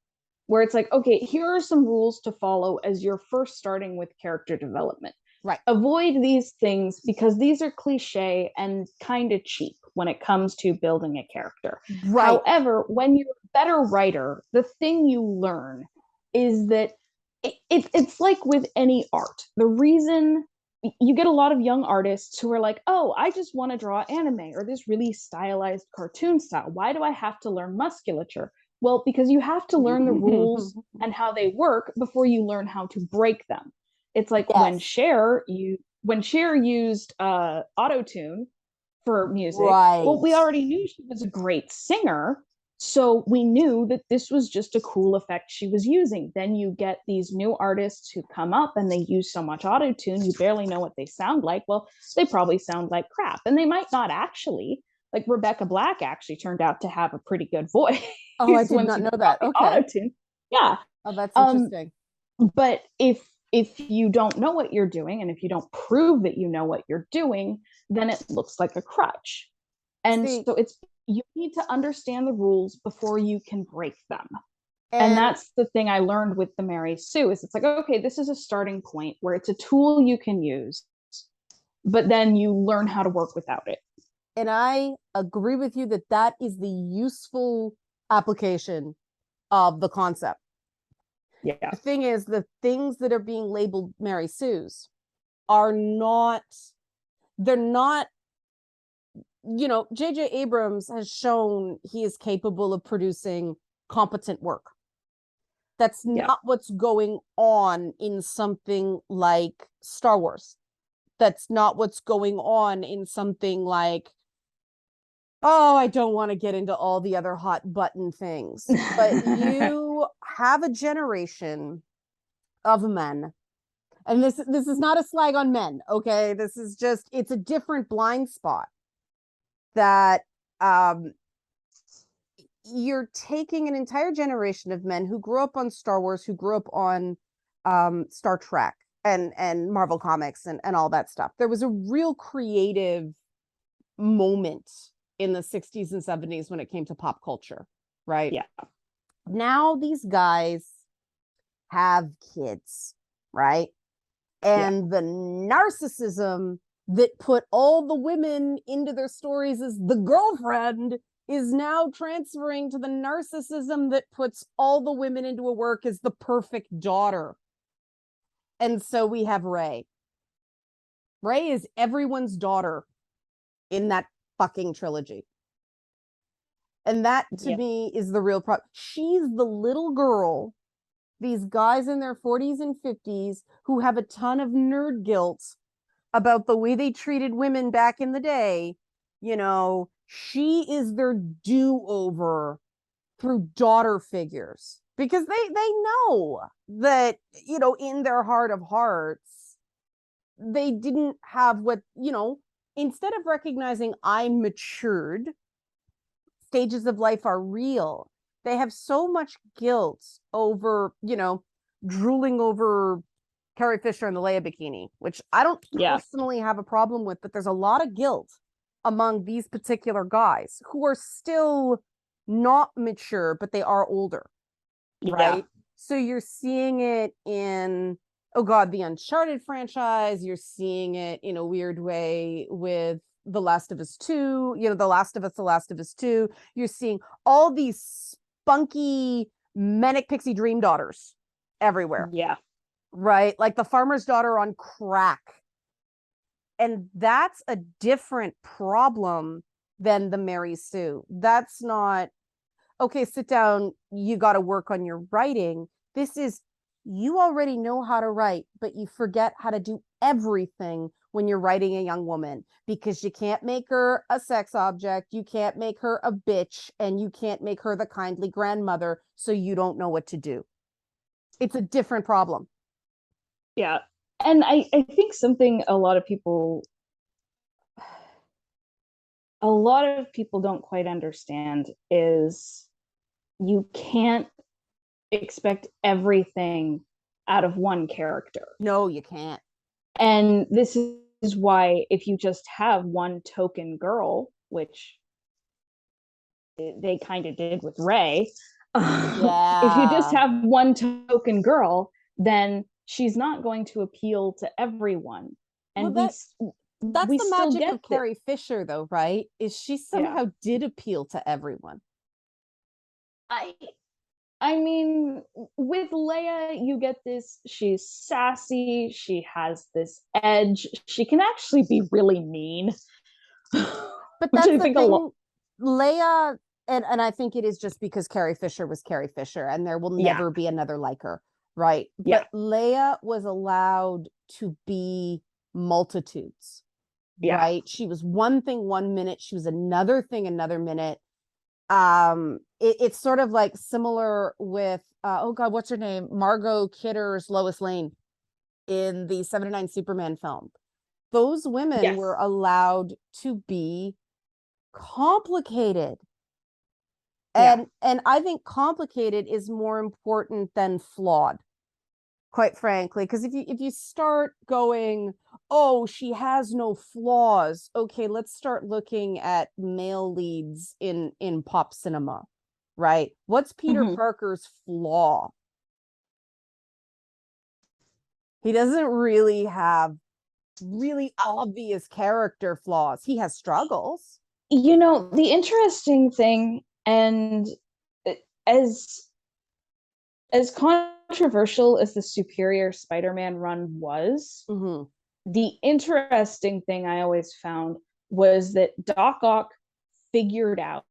[SPEAKER 2] where it's like, okay, here are some rules to follow as you're first starting with character development.
[SPEAKER 1] Right.
[SPEAKER 2] Avoid these things because these are cliche and kind of cheap when it comes to building a character.
[SPEAKER 1] Right.
[SPEAKER 2] However, when you're a better writer, the thing you learn is that it's like with any art. The reason you get a lot of young artists who are like, oh, I just want to draw anime or this really stylized cartoon style. Why do I have to learn musculature? Well, because you have to learn the rules and how they work before you learn how to break them. It's like when Cher used autotune for music.
[SPEAKER 1] Right.
[SPEAKER 2] Well, we already knew she was a great singer, so we knew that this was just a cool effect she was using. Then you get these new artists who come up and they use so much autotune, you barely know what they sound like. Well, they probably sound like crap, and they might not actually. Like Rebecca Black actually turned out to have a pretty good voice.
[SPEAKER 1] Oh, I did not know that. Okay.
[SPEAKER 2] Autotune. Yeah.
[SPEAKER 1] Oh, that's interesting.
[SPEAKER 2] But if you don't know what you're doing, and if you don't prove that you know what you're doing, then it looks like a crutch. And so you need to understand the rules before you can break them. And that's the thing I learned with the Mary Sue is it's like, okay, this is a starting point where it's a tool you can use, but then you learn how to work without it.
[SPEAKER 1] And I agree with you that is the useful application of the concept.
[SPEAKER 2] Yeah.
[SPEAKER 1] The thing is, the things that are being labeled Mary Sue's are not, they're not, J.J. Abrams has shown he is capable of producing competent work. That's not what's going on in something like Star Wars. That's not what's going on in something like, oh, I don't want to get into all the other hot button things. But you have a generation of men, and this is not a slag on men, okay? This is just, it's a different blind spot that you're taking an entire generation of men who grew up on Star Wars, who grew up on Star Trek and Marvel Comics and all that stuff. There was a real creative moment in the 60s and 70s when it came to pop culture, right?
[SPEAKER 2] Yeah.
[SPEAKER 1] Now these guys have kids, right? And the narcissism that put all the women into their stories as the girlfriend is now transferring to the narcissism that puts all the women into a work as the perfect daughter. And so we have Rey. Rey is everyone's daughter in that fucking trilogy. And that to me is the real problem. She's the little girl these guys in their 40s and 50s who have a ton of nerd guilt about the way they treated women back in the day. You know, she is their do-over through daughter figures, because they know that, you know, in their heart of hearts, they didn't have what, you know, instead of recognizing I'm matured, stages of life are real. They have so much guilt over, you know, drooling over Carrie Fisher in the Leia bikini, which I don't personally have a problem with, but there's a lot of guilt among these particular guys who are still not mature, but they are older, right? So you're seeing it in, oh God, the Uncharted franchise. You're seeing it in a weird way with The Last of Us 2, you know, The Last of Us 2. You're seeing all these spunky manic pixie dream daughters everywhere.
[SPEAKER 2] Yeah.
[SPEAKER 1] Right? Like the farmer's daughter on crack. And that's a different problem than the Mary Sue. That's not, okay, sit down, you got to work on your writing. This is, you already know how to write, but you forget how to do everything when you're writing a young woman, because you can't make her a sex object, you can't make her a bitch, and you can't make her the kindly grandmother, so you don't know what to do. It's a different problem.
[SPEAKER 2] Yeah. And I think something a lot of people don't quite understand is you can't expect everything out of one character.
[SPEAKER 1] No, you can't.
[SPEAKER 2] And this is why if you just have one token girl, which they kind of did with Rey, if you just have one token girl, then she's not going to appeal to everyone. And
[SPEAKER 1] that's the magic of Carrie Fisher, though, right? Is she somehow did appeal to everyone.
[SPEAKER 2] I mean, with Leia, you get this, she's sassy, she has this edge, she can actually be really mean.
[SPEAKER 1] But that's the thing, Leia, and I think it is just because Carrie Fisher was Carrie Fisher, and there will never be another like her, right? But Leia was allowed to be multitudes, right? She was one thing one minute, she was another thing another minute. It's sort of like similar with oh God, what's her name? Margot Kidder's Lois Lane in the 79 Superman film. Those women were allowed to be complicated. And I think complicated is more important than flawed, quite frankly, because if you start going, oh, she has no flaws, okay, let's start looking at male leads in pop cinema, right? What's Peter Parker's flaw? He doesn't really have really obvious character flaws. He has struggles.
[SPEAKER 2] You know, the interesting thing, and as controversial as the Superior Spider-Man run was, the interesting thing I always found was that Doc Ock figured out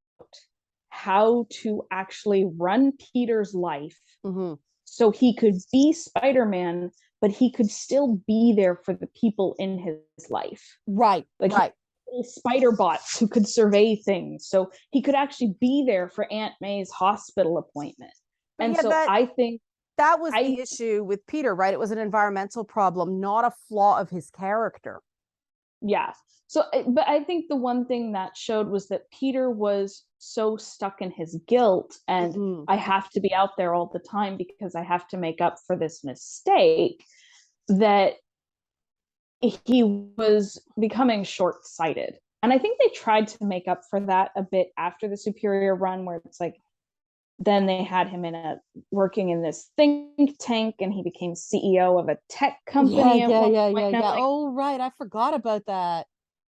[SPEAKER 2] how to actually run Peter's life so he could be Spider-Man, but he could still be there for the people in his life.
[SPEAKER 1] Right,
[SPEAKER 2] like
[SPEAKER 1] right.
[SPEAKER 2] Spider bots who could survey things, so he could actually be there for Aunt May's hospital appointment. And so I think
[SPEAKER 1] that was the issue with Peter, right? It was an environmental problem, not a flaw of his character.
[SPEAKER 2] Yeah. So, but I think the one thing that showed was that Peter was so stuck in his guilt, and I have to be out there all the time because I have to make up for this mistake, that he was becoming short-sighted. And I think they tried to make up for that a bit after the Superior run, where it's like, then they had him working in this think tank, and he became CEO of a tech company.
[SPEAKER 1] Yeah. Oh, right. I forgot about that.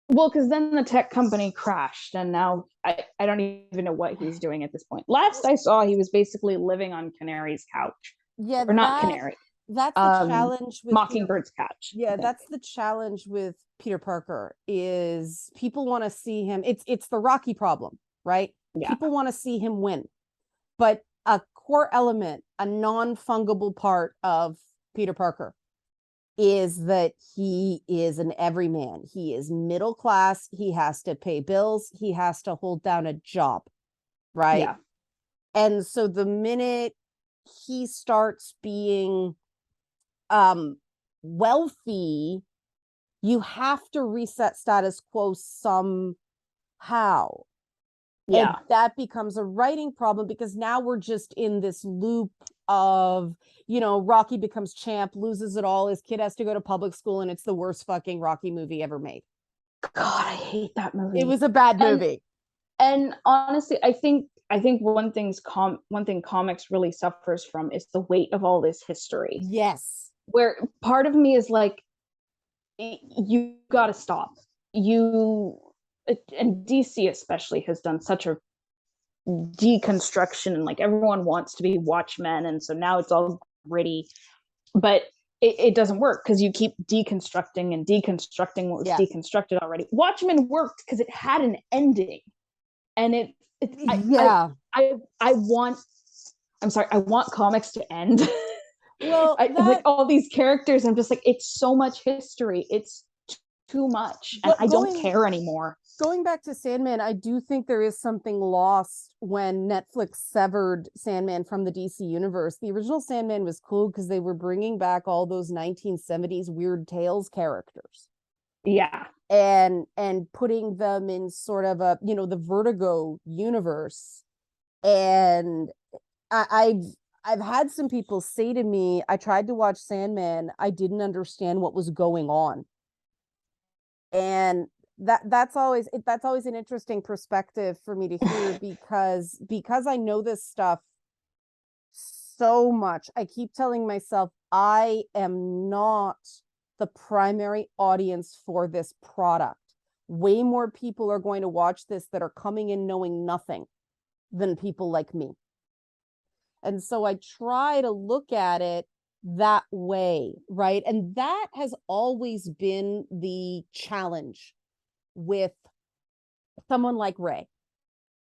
[SPEAKER 2] Well, because then the tech company crashed, and now I don't even know what he's doing at this point. Last I saw, he was basically living on Canary's couch.
[SPEAKER 1] Yeah,
[SPEAKER 2] or not Canary.
[SPEAKER 1] That's the challenge with
[SPEAKER 2] Mockingbird's couch.
[SPEAKER 1] Yeah, that's the challenge with Peter Parker, is people want to see him. It's the Rocky problem, right?
[SPEAKER 2] Yeah.
[SPEAKER 1] People want to see him win. But a core element, a non-fungible part of Peter Parker is that he is an everyman. He is middle class. He has to pay bills. He has to hold down a job, right?
[SPEAKER 2] Yeah.
[SPEAKER 1] And so the minute he starts being wealthy, you have to reset status quo somehow.
[SPEAKER 2] Yeah.
[SPEAKER 1] And that becomes a writing problem because now we're just in this loop of, you know, Rocky becomes champ, loses it all. His kid has to go to public school, and it's the worst fucking Rocky movie ever made.
[SPEAKER 2] God, I hate that movie.
[SPEAKER 1] It was a bad movie.
[SPEAKER 2] And honestly, I think one thing comics really suffers from is the weight of all this history.
[SPEAKER 1] Yes.
[SPEAKER 2] Where part of me is like, you got to stop. And DC especially has done such a deconstruction, and like everyone wants to be Watchmen, and so now it's all gritty, but it doesn't work because you keep deconstructing and deconstructing what was deconstructed already. Watchmen worked because it had an ending, and I want comics to end.
[SPEAKER 1] Well,
[SPEAKER 2] like all these characters, I'm just like, it's so much history, it's too much, and I don't care anymore.
[SPEAKER 1] Going back to Sandman, I do think there is something lost when Netflix severed Sandman from the DC universe. The original Sandman was cool because they were bringing back all those 1970s Weird Tales characters.
[SPEAKER 2] Yeah.
[SPEAKER 1] And putting them in sort of a, you know, the Vertigo universe. And I've had some people say to me, I tried to watch Sandman, I didn't understand what was going on. And that's always an interesting perspective for me to hear because I know this stuff so much. I keep telling myself I am not the primary audience for this product. Way more people are going to watch this that are coming in knowing nothing than people like me. And so I try to look at it that way, right? And that has always been the challenge with someone like Ray,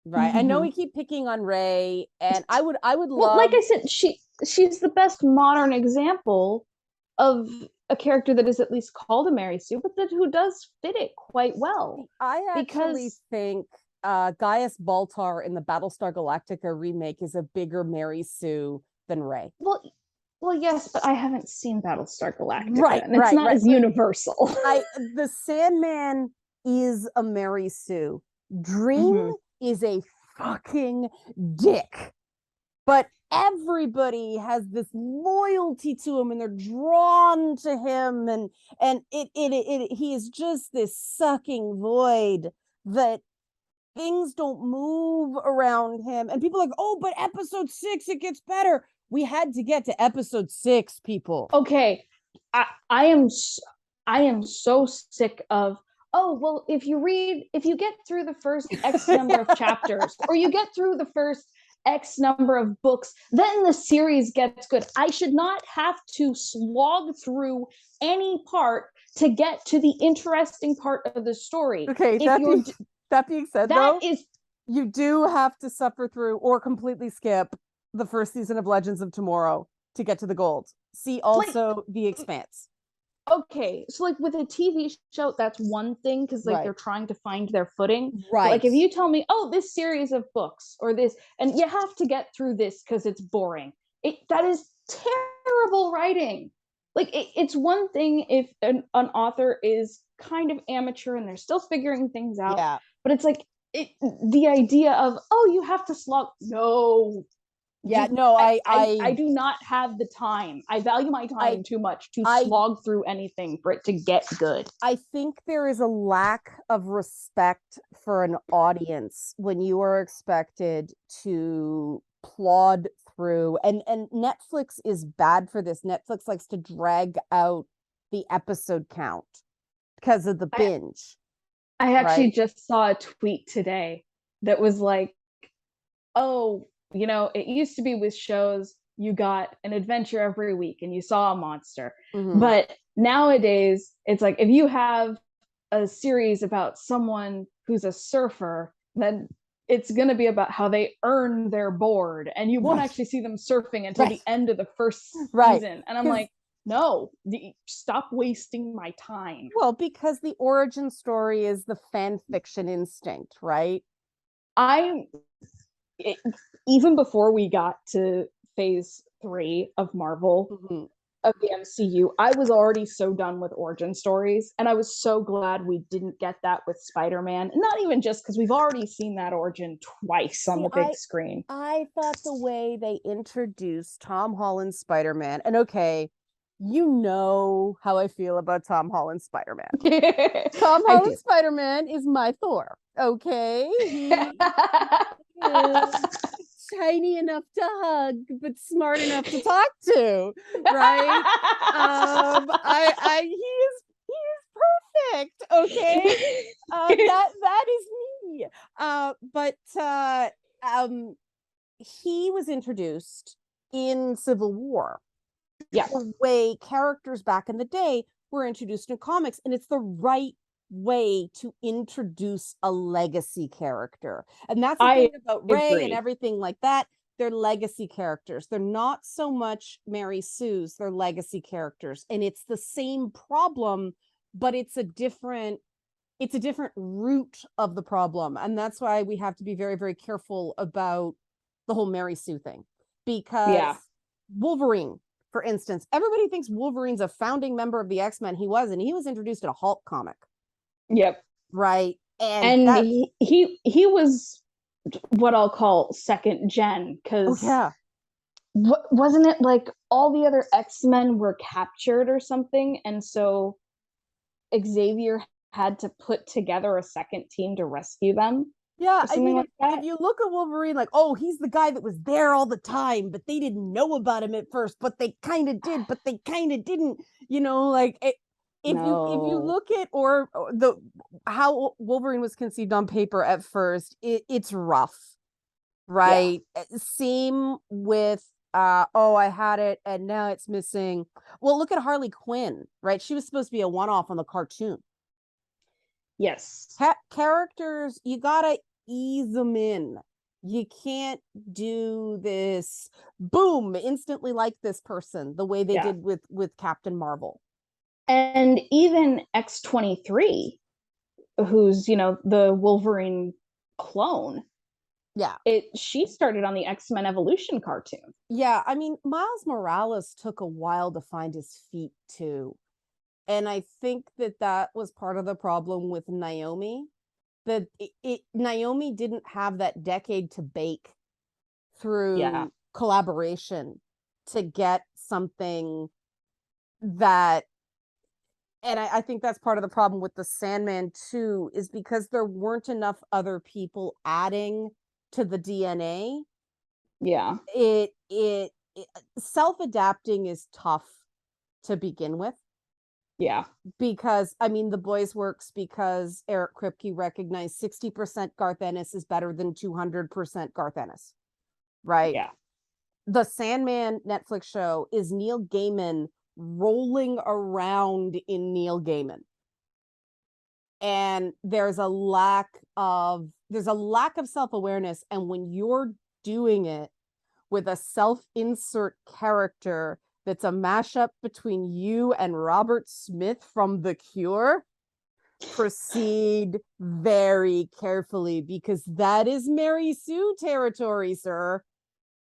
[SPEAKER 1] right? Mm-hmm. I know we keep picking on Ray, and I would love,
[SPEAKER 2] like I said, she's the best modern example of a character that is at least called a Mary Sue, but who does fit it quite well.
[SPEAKER 1] I actually think Gaius Baltar in the Battlestar Galactica remake is a bigger Mary Sue than Ray.
[SPEAKER 2] Well, yes, but I haven't seen Battlestar Galactica, right? And it's not as universal.
[SPEAKER 1] The Sandman is a Mary Sue. Dream is a fucking dick, but everybody has this loyalty to him, and they're drawn to him, and he is just this sucking void that things don't move around him, and people are like, oh, but episode 6 it gets better. We had to get to episode 6, people.
[SPEAKER 2] Okay, I am so sick of, oh, well, if you get through the first X number of chapters, or you get through the first X number of books, then the series gets good. I should not have to slog through any part to get to the interesting part of the story.
[SPEAKER 1] Okay, that being said, you do have to suffer through or completely skip the first season of Legends of Tomorrow to get to the gold. See also The Expanse.
[SPEAKER 2] Okay, so like with a TV show, that's one thing, because like they're trying to find their footing.
[SPEAKER 1] Right.
[SPEAKER 2] But like if you tell me, oh, this series of books or this, and you have to get through this because it's boring, that is terrible writing. Like it's one thing if an author is kind of amateur and they're still figuring things out.
[SPEAKER 1] Yeah.
[SPEAKER 2] But it's like the idea of, oh, you have to slog. No.
[SPEAKER 1] Yeah, no,
[SPEAKER 2] I do not have the time. I value my time too much to slog through anything for it to get good. I
[SPEAKER 1] think there is a lack of respect for an audience when you are expected to plod through, and Netflix is bad for this. Netflix likes to drag out the episode count because of the binge.
[SPEAKER 2] I actually just saw a tweet today that was like, oh, you know, it used to be with shows, you got an adventure every week and you saw a monster. Mm-hmm. But nowadays, it's like, if you have a series about someone who's a surfer, then it's going to be about how they earn their board, and you won't actually see them surfing until the end of the first season. And I'm like, no, stop wasting my time.
[SPEAKER 1] Well, because the origin story is the fan fiction instinct, right?
[SPEAKER 2] Even before we got to phase 3 of Marvel, of the MCU, I was already so done with origin stories, and I was so glad we didn't get that with Spider-Man. Not even just because we've already seen that origin twice on the big screen.
[SPEAKER 1] I thought the way they introduced Tom Holland's Spider-Man, and okay, you know how I feel about Tom Holland's Spider-Man. Tom Holland's Spider-Man is my Thor. Okay, he is tiny enough to hug, but smart enough to talk to, right? He is perfect. Okay, that is me. He was introduced in Civil War.
[SPEAKER 2] Yeah,
[SPEAKER 1] the way characters back in the day were introduced in comics, and it's the right way to introduce a legacy character. And that's the thing about Ray and everything like that. They're legacy characters. They're not so much Mary Sue's, they're legacy characters. And it's the same problem, but it's a different root of the problem. And that's why we have to be very, very careful about the whole Mary Sue thing. Because Wolverine, for instance, everybody thinks Wolverine's a founding member of the X-Men. He wasn't. He was introduced in a Hulk comic.
[SPEAKER 2] Yep.
[SPEAKER 1] Right.
[SPEAKER 2] And he was what I'll call second gen, because wasn't it like all the other X-Men were captured or something, and so Xavier had to put together a second team to rescue them?
[SPEAKER 1] Yeah, I mean, if you look at Wolverine, like, oh, he's the guy that was there all the time, but they didn't know about him at first, but they kind of did, but they kind of didn't, like if you look at how Wolverine was conceived on paper at first, it's rough, right? Same with I had it and now it's missing. Well, look at Harley Quinn, right? She was supposed to be a one-off on the cartoon.
[SPEAKER 2] Yes.
[SPEAKER 1] Characters, you gotta ease them in. You can't do this boom instantly like this person the way they did with Captain Marvel.
[SPEAKER 2] And even X-23, who's the Wolverine clone, she started on the X-Men Evolution cartoon.
[SPEAKER 1] Yeah, I mean, Miles Morales took a while to find his feet too. And I think that was part of the problem with Naomi, that Naomi didn't have that decade to bake through collaboration to get something that, and I think that's part of the problem with the Sandman too, is because there weren't enough other people adding to the DNA.
[SPEAKER 2] Yeah.
[SPEAKER 1] It self-adapting is tough to begin with.
[SPEAKER 2] Yeah.
[SPEAKER 1] Because, I mean, The Boys works because Eric Kripke recognized 60% Garth Ennis is better than 200% Garth Ennis. Right?
[SPEAKER 2] Yeah.
[SPEAKER 1] The Sandman Netflix show is Neil Gaiman rolling around in Neil Gaiman. And there's a lack of self-awareness. And when you're doing it with a self-insert character that's a mashup between you and Robert Smith from The Cure, proceed very carefully, because that is Mary Sue territory, sir.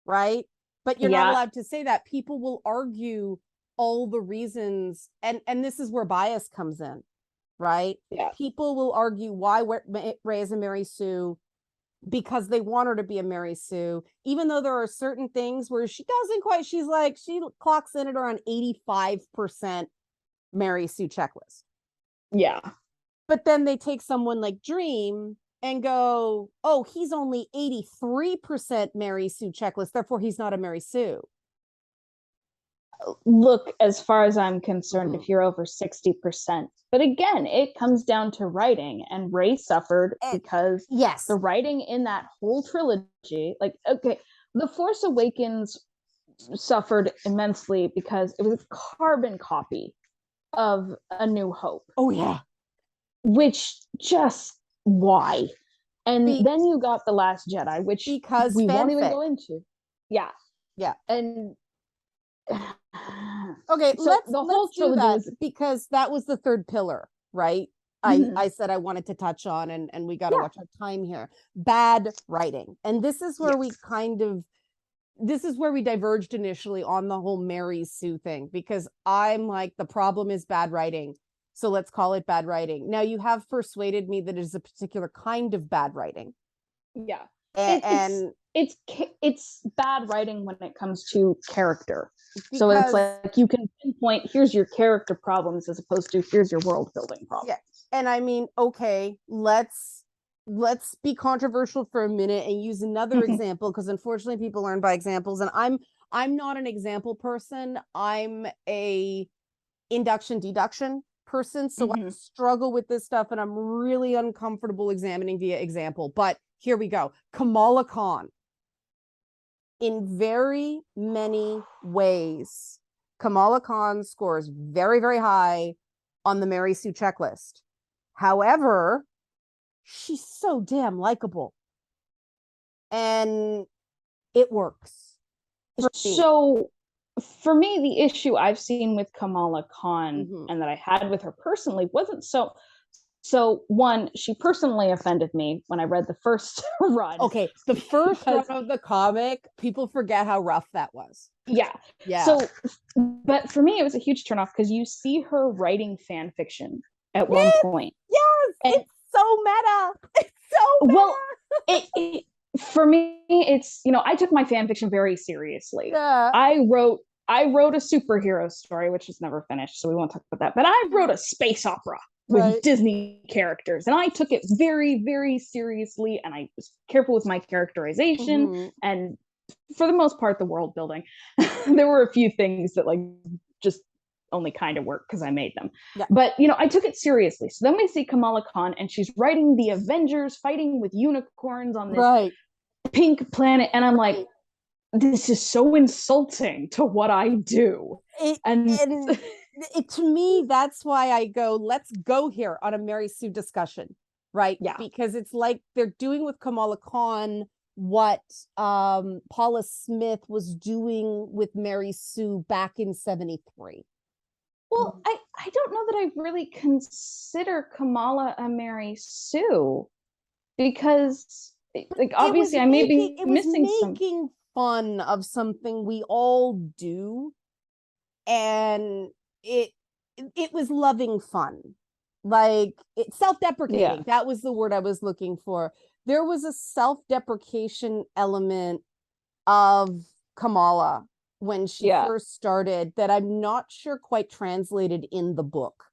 [SPEAKER 1] Right? But you're not allowed to say that. People will argue all the reasons, and this is where bias comes in, right?
[SPEAKER 2] Yeah.
[SPEAKER 1] People will argue why Ray is a Mary Sue because they want her to be a Mary Sue, even though there are certain things where she doesn't quite, she clocks in at around 85% Mary Sue checklist.
[SPEAKER 2] Yeah.
[SPEAKER 1] But then they take someone like Dream and go, oh, he's only 83% Mary Sue checklist, therefore he's not a Mary Sue.
[SPEAKER 2] Look, as far as I'm concerned, if you're over 60%, but again, it comes down to writing, and Ray suffered because the writing in that whole trilogy, like, okay, The Force Awakens suffered immensely because it was a carbon copy of A New Hope.
[SPEAKER 1] Oh yeah.
[SPEAKER 2] Which just, why? And then you got The Last Jedi, which
[SPEAKER 1] because
[SPEAKER 2] we won't even
[SPEAKER 1] fanfic.
[SPEAKER 2] go into. Yeah.
[SPEAKER 1] Yeah.
[SPEAKER 2] And
[SPEAKER 1] okay,
[SPEAKER 2] so
[SPEAKER 1] let's do that because that was the third pillar, right? I said I wanted to touch on, and we got to watch our time here. Bad writing. And this is where we this is where we diverged initially on the whole Mary Sue thing, because I'm like, the problem is bad writing. So let's call it bad writing. Now you have persuaded me that it is a particular kind of bad writing.
[SPEAKER 2] Yeah.
[SPEAKER 1] It's
[SPEAKER 2] bad writing when it comes to character. So it's like you can pinpoint, here's your character problems as opposed to here's your world building problems.
[SPEAKER 1] Yeah. And I mean, okay, let's be controversial for a minute and use another example, because unfortunately people learn by examples, and I'm not an example person. I'm a induction deduction person, so I struggle with this stuff and I'm really uncomfortable examining via example. But here we go. Kamala Khan. In very many ways, Kamala Khan scores very, very high on the Mary Sue checklist. However, she's so damn likable. And it works.
[SPEAKER 2] So for me, the issue I've seen with Kamala Khan and that I had with her personally wasn't so one, she personally offended me when I read the first run.
[SPEAKER 1] Okay, the first run of the comic, people forget how rough that was.
[SPEAKER 2] Yeah. So, but for me, it was a huge turnoff because you see her writing fan fiction at one point.
[SPEAKER 1] Yes, and it's so meta. It's so meta.
[SPEAKER 2] Well, for me, it's, I took my fan fiction very seriously.
[SPEAKER 1] Yeah.
[SPEAKER 2] I wrote a superhero story, which was never finished, so we won't talk about that. But I wrote a space opera with Disney characters, and I took it very, very seriously, and I was careful with my characterization and for the most part the world building. There were a few things that like just only kind of work because I made them, but I took it seriously. So then we see Kamala Khan and she's writing the Avengers fighting with unicorns on this pink planet, and I'm like, this is so insulting to what I do.
[SPEAKER 1] To me, that's why I go, let's go here on a Mary Sue discussion, right?
[SPEAKER 2] Yeah.
[SPEAKER 1] Because it's like they're doing with Kamala Khan what Paula Smith was doing with Mary Sue back in 73.
[SPEAKER 2] Well, I don't know that I really consider Kamala a Mary Sue, because like obviously I may be
[SPEAKER 1] making fun of something we all do, and it was loving fun, like it's self-deprecating. That was the word I was looking for. There was a self-deprecation element of Kamala when she first started that I'm not sure quite translated in the book,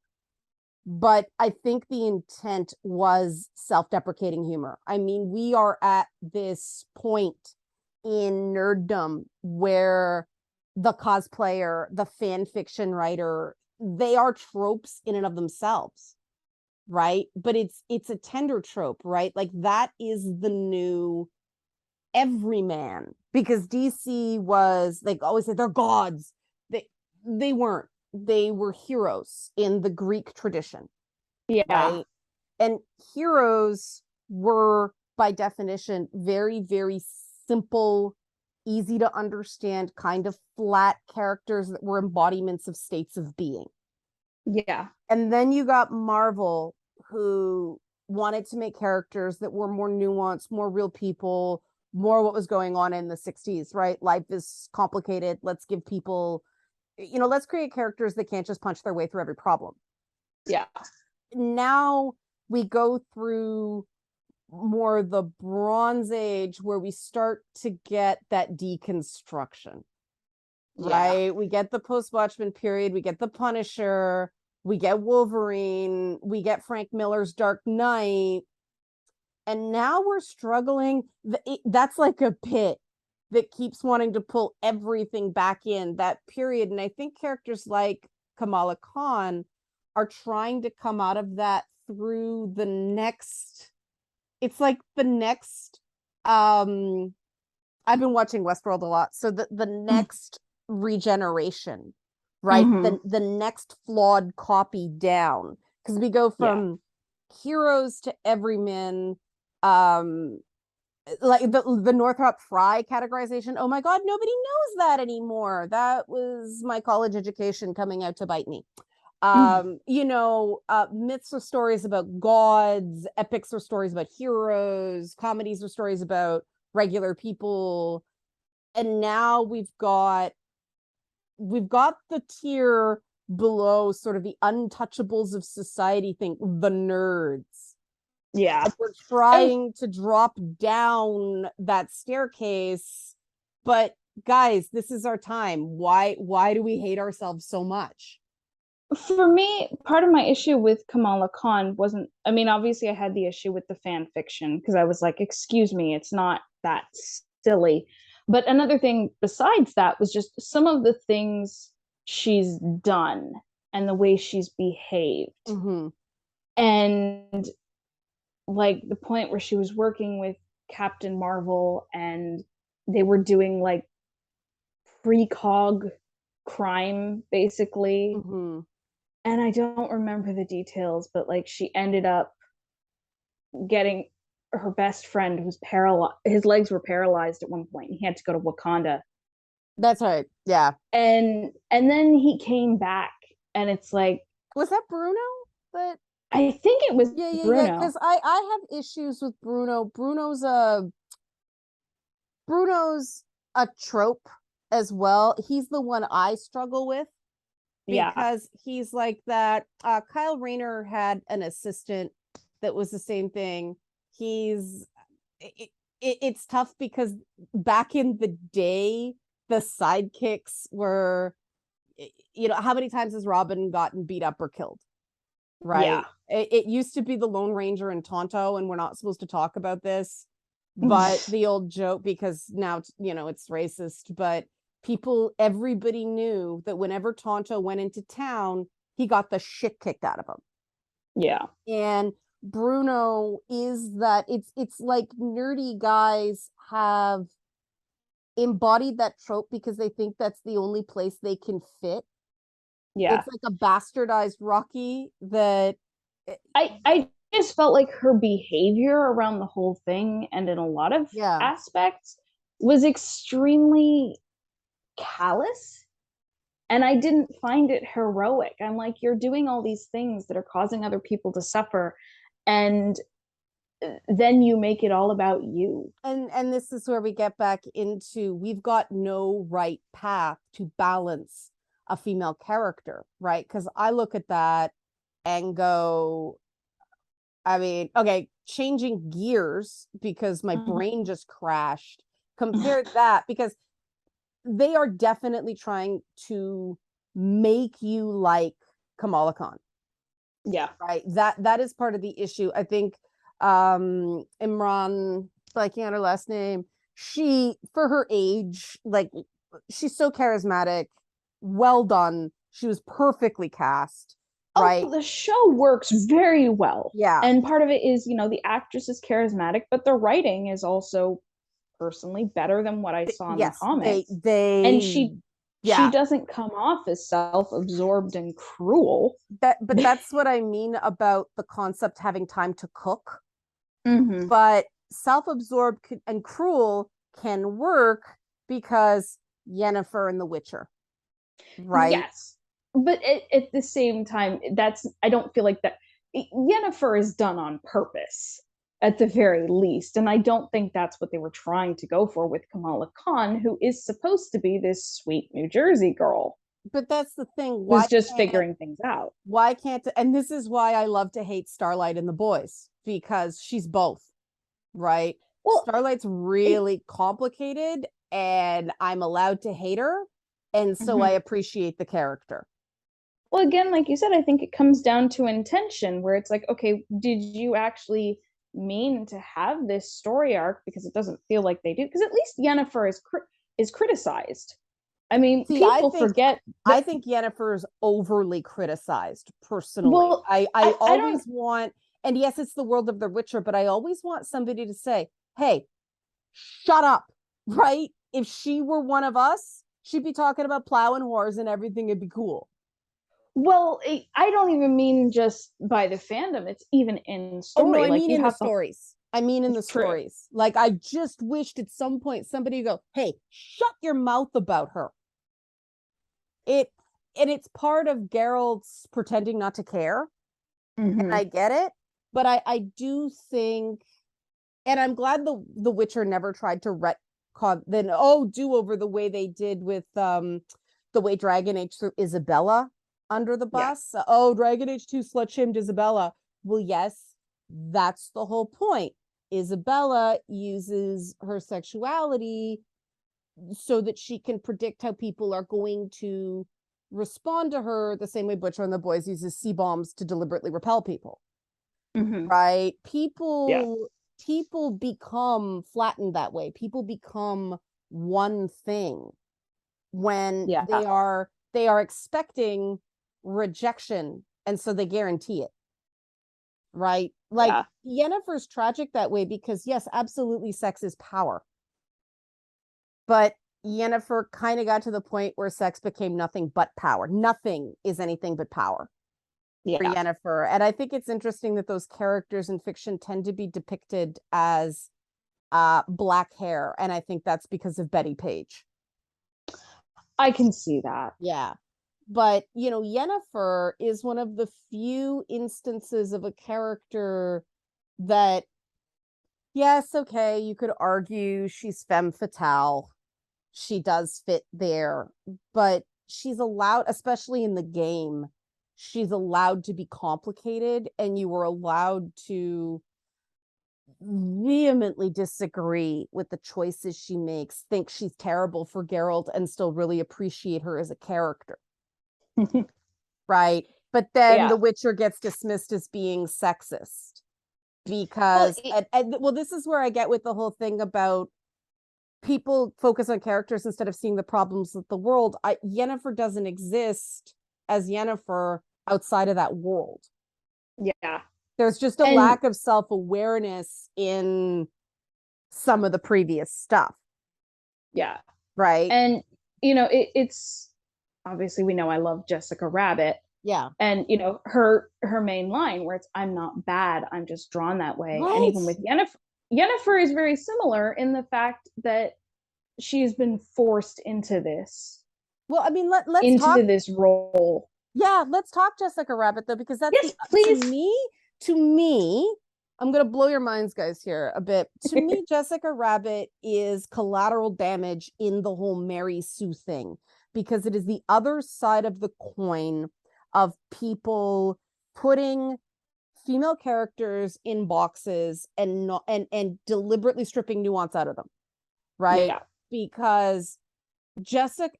[SPEAKER 1] but I think the intent was self-deprecating humor. I mean, we are at this point in nerddom where the cosplayer, the fan fiction writer, they are tropes in and of themselves, right? But it's a tender trope, right? Like that is the new everyman, because DC was like always said they're gods. They weren't. They were heroes in the Greek tradition.
[SPEAKER 2] Yeah.
[SPEAKER 1] Right? And heroes were by definition very, very simple, easy to understand, kind of flat characters that were embodiments of states of being.
[SPEAKER 2] Yeah.
[SPEAKER 1] And then you got Marvel, who wanted to make characters that were more nuanced, more real people, more what was going on in the 60s, right? Life is complicated. Let's give people, let's create characters that can't just punch their way through every problem.
[SPEAKER 2] Yeah.
[SPEAKER 1] Now we go through more the Bronze Age, where we start to get that deconstruction, right? We get the post-Watchmen period, we get the Punisher, we get Wolverine, we get Frank Miller's Dark Knight, and now we're struggling. That's like a pit that keeps wanting to pull everything back in that period. And I think characters like Kamala Khan are trying to come out of that through the next, it's like the next, I've been watching Westworld a lot, so the next regeneration, right? The next flawed copy down, because we go from heroes to everyman Like the Northrop Frye categorization. Oh my God, nobody knows that anymore. That was my college education coming out to bite me. Myths are stories about gods, epics are stories about heroes, comedies are stories about regular people. And now we've got the tier below, sort of the untouchables of society, think the nerds.
[SPEAKER 2] Yeah.
[SPEAKER 1] And we're trying to drop down that staircase, but guys, this is our time. Why do we hate ourselves so much?
[SPEAKER 2] For me, part of my issue with Kamala Khan wasn't, I mean, obviously I had the issue with the fan fiction because I was like, excuse me, it's not that silly. But another thing besides that was just some of the things she's done and the way she's behaved.
[SPEAKER 1] Mm-hmm.
[SPEAKER 2] And like the point where she was working with Captain Marvel and they were doing like precog crime basically.
[SPEAKER 1] Mm-hmm.
[SPEAKER 2] And I don't remember the details, but like she ended up getting her best friend was paralyzed. His legs were paralyzed at one point. He had to go to Wakanda.
[SPEAKER 1] That's right. Yeah.
[SPEAKER 2] And then he came back, and it's like,
[SPEAKER 1] Was that Bruno? That
[SPEAKER 2] I think it was
[SPEAKER 1] yeah.
[SPEAKER 2] Bruno.
[SPEAKER 1] Because I have issues with Bruno. Bruno's a trope as well. He's the one I struggle with because he's like that. Kyle Rayner had an assistant that was the same thing. It's tough because back in the day, the sidekicks were, how many times has Robin gotten beat up or killed? Right. It used to be the Lone Ranger and Tonto, and we're not supposed to talk about this, but the old joke, because now, it's racist, but everybody knew that whenever Tonto went into town, he got the shit kicked out of him.
[SPEAKER 2] Yeah.
[SPEAKER 1] And Bruno is that. It's like nerdy guys have embodied that trope because they think that's the only place they can fit.
[SPEAKER 2] Yeah.
[SPEAKER 1] It's like a bastardized Rocky that
[SPEAKER 2] I just felt like her behavior around the whole thing and in a lot of aspects was extremely callous, and I didn't find it heroic. I'm like, you're doing all these things that are causing other people to suffer, and then you make it all about you.
[SPEAKER 1] And this is where we get back into, we've got no right path to balance a female character, right? Because I look at that and go, I mean, okay, changing gears because my brain just crashed. Compare that, because they are definitely trying to make you like Kamala Khan.
[SPEAKER 2] Yeah.
[SPEAKER 1] Right. That is part of the issue. I think Imran, blanking on her last name, she, for her age, like, she's so charismatic, well done. She was perfectly cast. Right.
[SPEAKER 2] Oh, the show works very well.
[SPEAKER 1] Yeah.
[SPEAKER 2] And part of it is, the actress is charismatic, but the writing is also personally better than what I saw in the comics. And she doesn't come off as self-absorbed and cruel.
[SPEAKER 1] But that's what I mean about the concept having time to cook.
[SPEAKER 2] Mm-hmm.
[SPEAKER 1] But self-absorbed and cruel can work because Yennefer in The Witcher. Right?
[SPEAKER 2] Yes. But at the same time, I don't feel like that. Yennefer is done on purpose, at the very least. And I don't think that's what they were trying to go for with Kamala Khan, who is supposed to be this sweet New Jersey girl.
[SPEAKER 1] But that's the thing.
[SPEAKER 2] Who's just figuring things out.
[SPEAKER 1] Why can't, and this is why I love to hate Starlight and the boys, because she's both, right? Well, Starlight's really complicated, and I'm allowed to hate her. And so I appreciate the character.
[SPEAKER 2] Well, again, like you said, I think it comes down to intention, where it's like, okay, did you actually mean to have this story arc? Because it doesn't feel like they do. Because at least Yennefer is criticized. I mean, people forget.
[SPEAKER 1] I think Yennefer is overly criticized, personally. Well, I always want, and yes, it's the world of The Witcher, but I always want somebody to say, hey, shut up, right? If she were one of us, she'd be talking about plowing whores and everything would be cool.
[SPEAKER 2] Well, I don't even mean just by the fandom. It's even in story.
[SPEAKER 1] Oh, no, I mean in the stories. I mean, in the
[SPEAKER 2] It's true.
[SPEAKER 1] stories. Like, I just wished at some point somebody would go, hey, shut your mouth about her. And it's part of Geralt's pretending not to care. And I get it. But I do think, and I'm glad the Witcher never tried to retcon then do over the way they did with the way Dragon Age threw Isabella under the bus. Dragon Age 2 slut shamed Isabella. Well, yes, that's the whole point. Isabella uses her sexuality so that she can predict how people are going to respond to her, the same way Butcher and the Boys uses C-bombs to deliberately repel people. Right? People become flattened that way. People become one thing when they are expecting rejection, and so they guarantee it. Right? Like, Yennefer's tragic that way because, yes, absolutely, sex is power. But Yennefer kind of got to the point where sex became nothing but power. Nothing is anything but power for Yennefer. And I think it's interesting that those characters in fiction tend to be depicted as black hair. And I think that's because of Betty Page.
[SPEAKER 2] I can see that.
[SPEAKER 1] Yeah. But, Yennefer is one of the few instances of a character that, yes, okay, you could argue she's femme fatale. She does fit there, but she's allowed, especially in the game, she's allowed to be complicated, and you were allowed to vehemently disagree with the choices she makes, think she's terrible for Geralt, and still really appreciate her as a character. Right? But then The Witcher gets dismissed as being sexist because, well, this is where I get with the whole thing about people focus on characters instead of seeing the problems of the world. Yennefer doesn't exist as Yennefer outside of that world.
[SPEAKER 2] Yeah.
[SPEAKER 1] There's just a lack of self-awareness in some of the previous stuff.
[SPEAKER 2] Yeah.
[SPEAKER 1] Right.
[SPEAKER 2] And, it's obviously, we know I love Jessica Rabbit.
[SPEAKER 1] Yeah.
[SPEAKER 2] And, her main line where it's, I'm not bad, I'm just drawn that way.
[SPEAKER 1] Right.
[SPEAKER 2] And even with Yennefer is very similar in the fact that she's been forced into this.
[SPEAKER 1] Well, I mean, let's
[SPEAKER 2] into
[SPEAKER 1] talk
[SPEAKER 2] this role.
[SPEAKER 1] Yeah, let's talk Jessica Rabbit though, because that's
[SPEAKER 2] please.
[SPEAKER 1] To me, I'm gonna blow your minds, guys, here a bit. To me, Jessica Rabbit is collateral damage in the whole Mary Sue thing, because it is the other side of the coin of people putting female characters in boxes and deliberately stripping nuance out of them. Right?
[SPEAKER 2] Yeah.
[SPEAKER 1] Because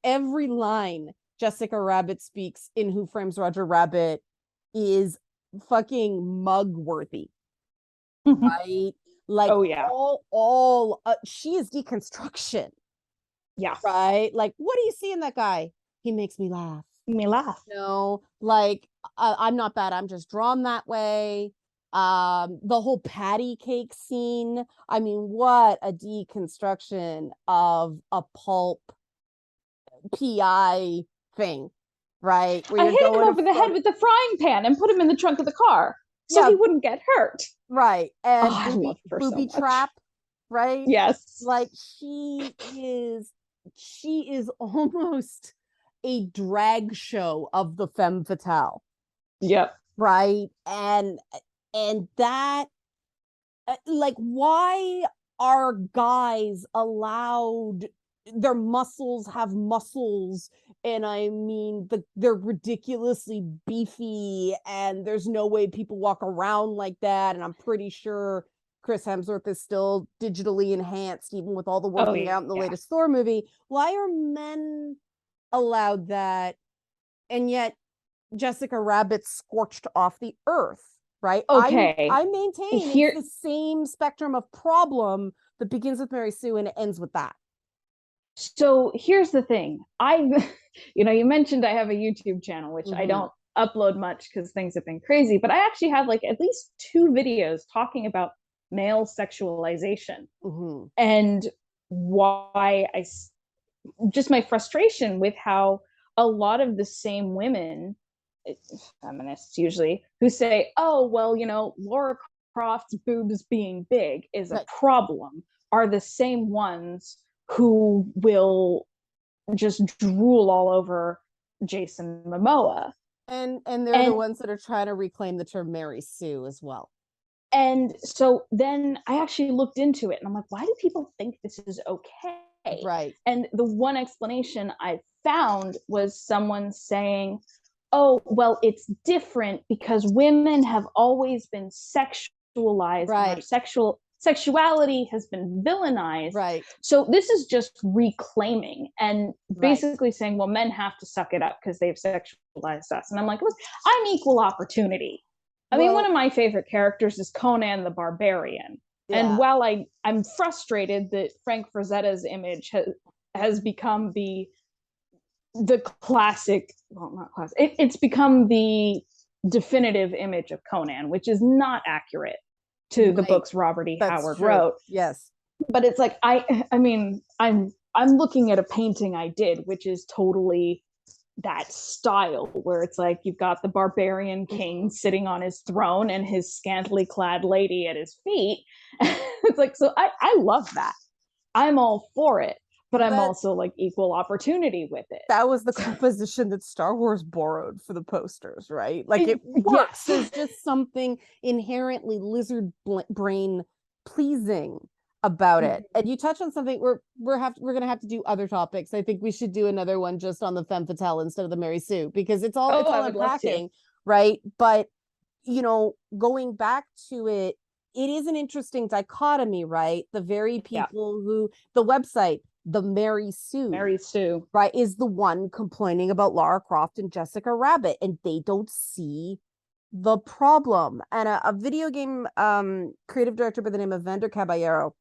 [SPEAKER 1] every line Jessica Rabbit speaks in Who Frames Roger Rabbit is fucking mug worthy. Right? Like, all she is deconstruction.
[SPEAKER 2] Yeah.
[SPEAKER 1] Right? Like, what do you see in that guy? He makes me laugh. No, like, I'm not bad, I'm just drawn that way. The whole patty cake scene, I mean, what a deconstruction of a pulp PI thing, right?
[SPEAKER 2] Where I hit him over the head with the frying pan and put him in the trunk of the car so he wouldn't get hurt.
[SPEAKER 1] Right. And
[SPEAKER 2] I love her
[SPEAKER 1] booby
[SPEAKER 2] so much.
[SPEAKER 1] trap, right?
[SPEAKER 2] Yes.
[SPEAKER 1] Like, she is almost a drag show of the femme fatale.
[SPEAKER 2] Yep.
[SPEAKER 1] Right? And that, like, why are guys allowed, their muscles have muscles, and I mean they're ridiculously beefy, and there's no way people walk around like that, and I'm pretty sure Chris Hemsworth is still digitally enhanced even with all the working out in the latest Thor movie. Why are men allowed that, and yet Jessica Rabbit scorched off the earth? Right?
[SPEAKER 2] Okay.
[SPEAKER 1] I maintain it's the same spectrum of problem that begins with Mary Sue and it ends with that.
[SPEAKER 2] So here's the thing. You mentioned I have a YouTube channel, which I don't upload much because things have been crazy, but I actually have like at least 2 videos talking about male sexualization and why just my frustration with how a lot of the same women, feminists usually, who say, oh, well, Laura Croft's boobs being big is a
[SPEAKER 1] Right.
[SPEAKER 2] problem are the same ones who will just drool all over Jason Momoa.
[SPEAKER 1] And they're the ones that are trying to reclaim the term Mary Sue as well.
[SPEAKER 2] And so then I actually looked into it and I'm like, why do people think this is okay?
[SPEAKER 1] Right.
[SPEAKER 2] And the one explanation I found was someone saying, oh, well, it's different because women have always been sexualized,
[SPEAKER 1] right,
[SPEAKER 2] and our sexuality has been villainized.
[SPEAKER 1] Right.
[SPEAKER 2] So this is just reclaiming and
[SPEAKER 1] Right.
[SPEAKER 2] basically saying, well, men have to suck it up because they've sexualized us. And I'm like, look, I'm equal opportunity. I mean, one of my favorite characters is Conan the Barbarian.
[SPEAKER 1] Yeah.
[SPEAKER 2] And while I'm frustrated that Frank Frazetta's image has become the classic, well, not classic, it's become the definitive image of Conan, which is not accurate to the books Robert E. Howard wrote.
[SPEAKER 1] Yes.
[SPEAKER 2] But it's like, I mean, I'm looking at a painting I did, which is totally that style where it's like you've got the barbarian king sitting on his throne and his scantily clad lady at his feet. It's like, so I love that. I'm all for it, but I'm also like equal opportunity with it.
[SPEAKER 1] That was the composition that Star Wars borrowed for the posters, right? Like it works. There's just something inherently lizard brain pleasing about it. And you touch on something we're gonna have to do other topics. I think we should do another one just on the femme fatale instead of the Mary Sue, because it's all unpacking, right? But you know, going back to it, it is an interesting dichotomy, right? The very people who the website, the Mary Sue, right, is the one complaining about Lara Croft and Jessica Rabbit, and they don't see the problem. And a video game creative director by the name of Vander Caballero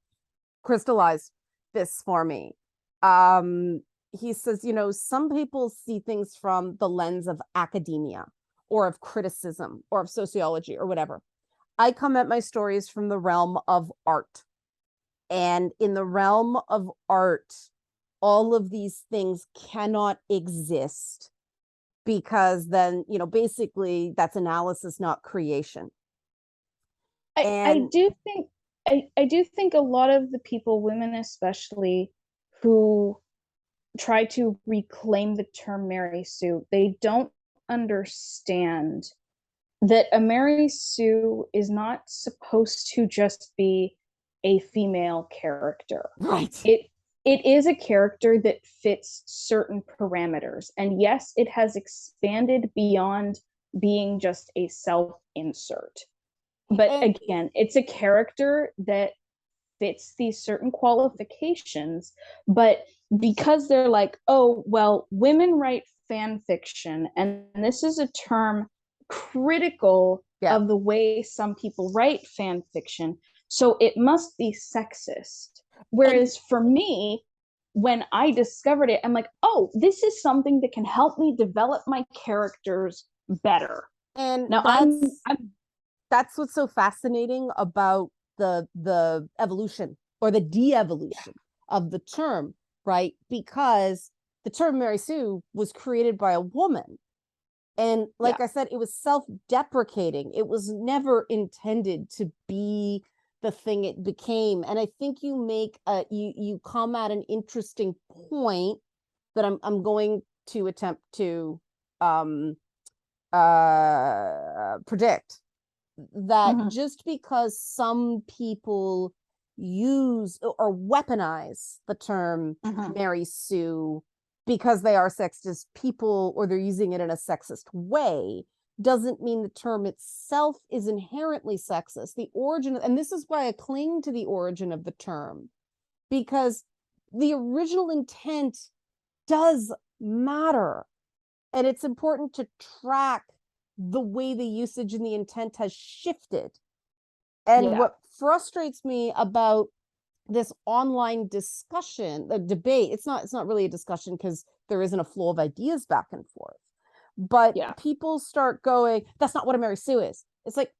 [SPEAKER 1] crystallized this for me. He says, you know, some people see things from the lens of academia or of criticism or of sociology or whatever. I come at my stories from the realm of art. And in the realm of art, all of these things cannot exist because then, you know, basically that's analysis, not creation.
[SPEAKER 2] I do think a lot of the people, women especially, who try to reclaim the term Mary Sue, they don't understand that a Mary Sue is not supposed to just be a female character.
[SPEAKER 1] Right.
[SPEAKER 2] It is a character that fits certain parameters. And yes, it has expanded beyond being just a self-insert. But again, it's a character that fits these certain qualifications, but because they're like, oh, well, women write fan fiction, and this is a term critical of the way some people write fan fiction, so it must be sexist. Whereas for me, when I discovered it, I'm like, oh, this is something that can help me develop my characters better.
[SPEAKER 1] And
[SPEAKER 2] now
[SPEAKER 1] that's what's so fascinating about the evolution or the de-evolution of the term, right? Because the term Mary Sue was created by a woman. And like I said, it was self-deprecating. It was never intended to be the thing it became. And I think you make you come at an interesting point that I'm going to attempt to predict. That just because some people use or weaponize the term Mary Sue because they are sexist people or they're using it in a sexist way doesn't mean the term itself is inherently sexist. The origin, and this is why I cling to the origin of the term, because the original intent does matter. And it's important to track the way the usage and the intent has shifted. And what frustrates me about this online discussion, the debate, it's not really a discussion because there isn't a flow of ideas back and forth. But people start going, that's not what a Mary Sue is. It's like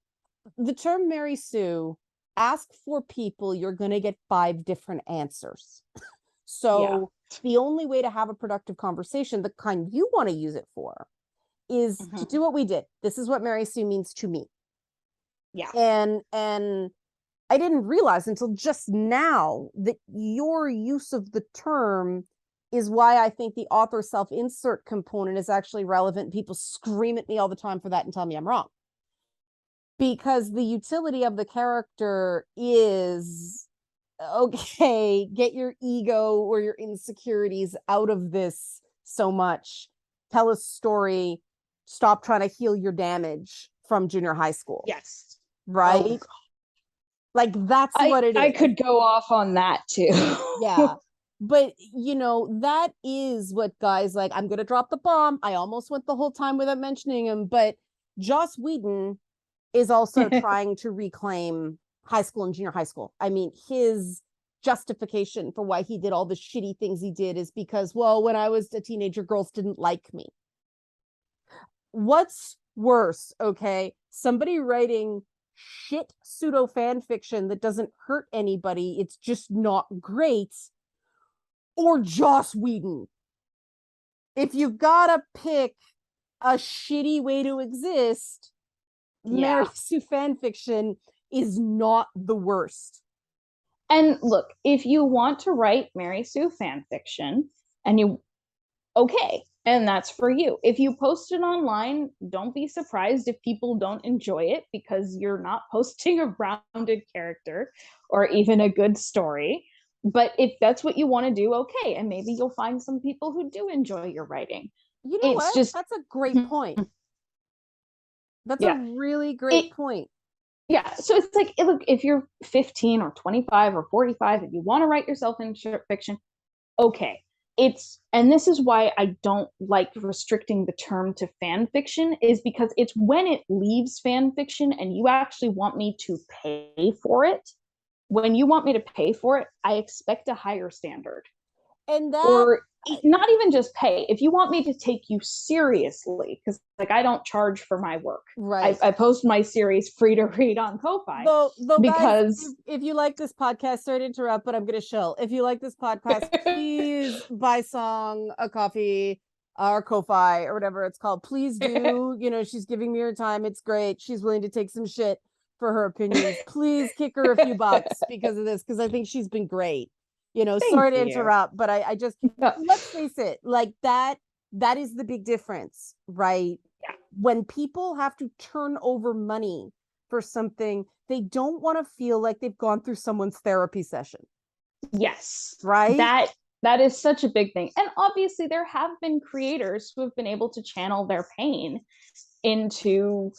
[SPEAKER 1] the term Mary Sue, ask for people, you're going to get 5 different answers. So the only way to have a productive conversation, the kind you want to use it for, is to do what we did. This is what Mary Sue means to me.
[SPEAKER 2] Yeah.
[SPEAKER 1] And I didn't realize until just now that your use of the term is why I think the author self-insert component is actually relevant. People scream at me all the time for that and tell me I'm wrong. Because the utility of the character is, okay, get your ego or your insecurities out of this so much. Tell a story. Stop trying to heal your damage from junior high school.
[SPEAKER 2] Yes.
[SPEAKER 1] Right?
[SPEAKER 2] Oh,
[SPEAKER 1] like that's what it is.
[SPEAKER 2] I could go off on that too.
[SPEAKER 1] Yeah. But that is what guys like. I'm gonna drop the bomb. I almost went the whole time without mentioning him, but Joss Whedon is also trying to reclaim high school and junior high school. I mean, his justification for why he did all the shitty things he did is because, well, when I was a teenager, girls didn't like me. What's worse, okay? Somebody writing shit pseudo fan fiction that doesn't hurt anybody, it's just not great, or Joss Whedon. If you've gotta pick a shitty way to exist, Mary Sue fan fiction is not the worst.
[SPEAKER 2] And look, if you want to write Mary Sue fan fiction, okay, and that's for you. If you post it online, don't be surprised if people don't enjoy it, because you're not posting a rounded character or even a good story. But if that's what you want to do, okay, and maybe you'll find some people who do enjoy your writing.
[SPEAKER 1] You know what? That's a great point. That's a really great point.
[SPEAKER 2] Yeah, so it's like, look, if you're 15 or 25 or 45, if you want to write yourself in short fiction, okay. And this is why I don't like restricting the term to fan fiction, is because it's when it leaves fan fiction and you actually want me to pay for it. When you want me to pay for it, I expect a higher standard.
[SPEAKER 1] And that,
[SPEAKER 2] or not even just pay. If you want me to take you seriously, because like I don't charge for my work.
[SPEAKER 1] Right.
[SPEAKER 2] I post my series free to read on Ko-Fi.
[SPEAKER 1] Though because guys, if you like this podcast, sorry to interrupt, but I'm gonna shill. If you like this podcast, please buy Song a coffee or Ko-Fi or whatever it's called. Please do. She's giving me her time. It's great. She's willing to take some shit for her opinions. Please kick her a few bucks because of this, because I think she's been great. Sorry to interrupt, but I just let's face it, like that is the big difference, right?
[SPEAKER 2] Yeah.
[SPEAKER 1] When people have to turn over money for something, they don't want to feel like they've gone through someone's therapy session.
[SPEAKER 2] Yes.
[SPEAKER 1] Right?
[SPEAKER 2] That is such a big thing. And obviously there have been creators who have been able to channel their pain into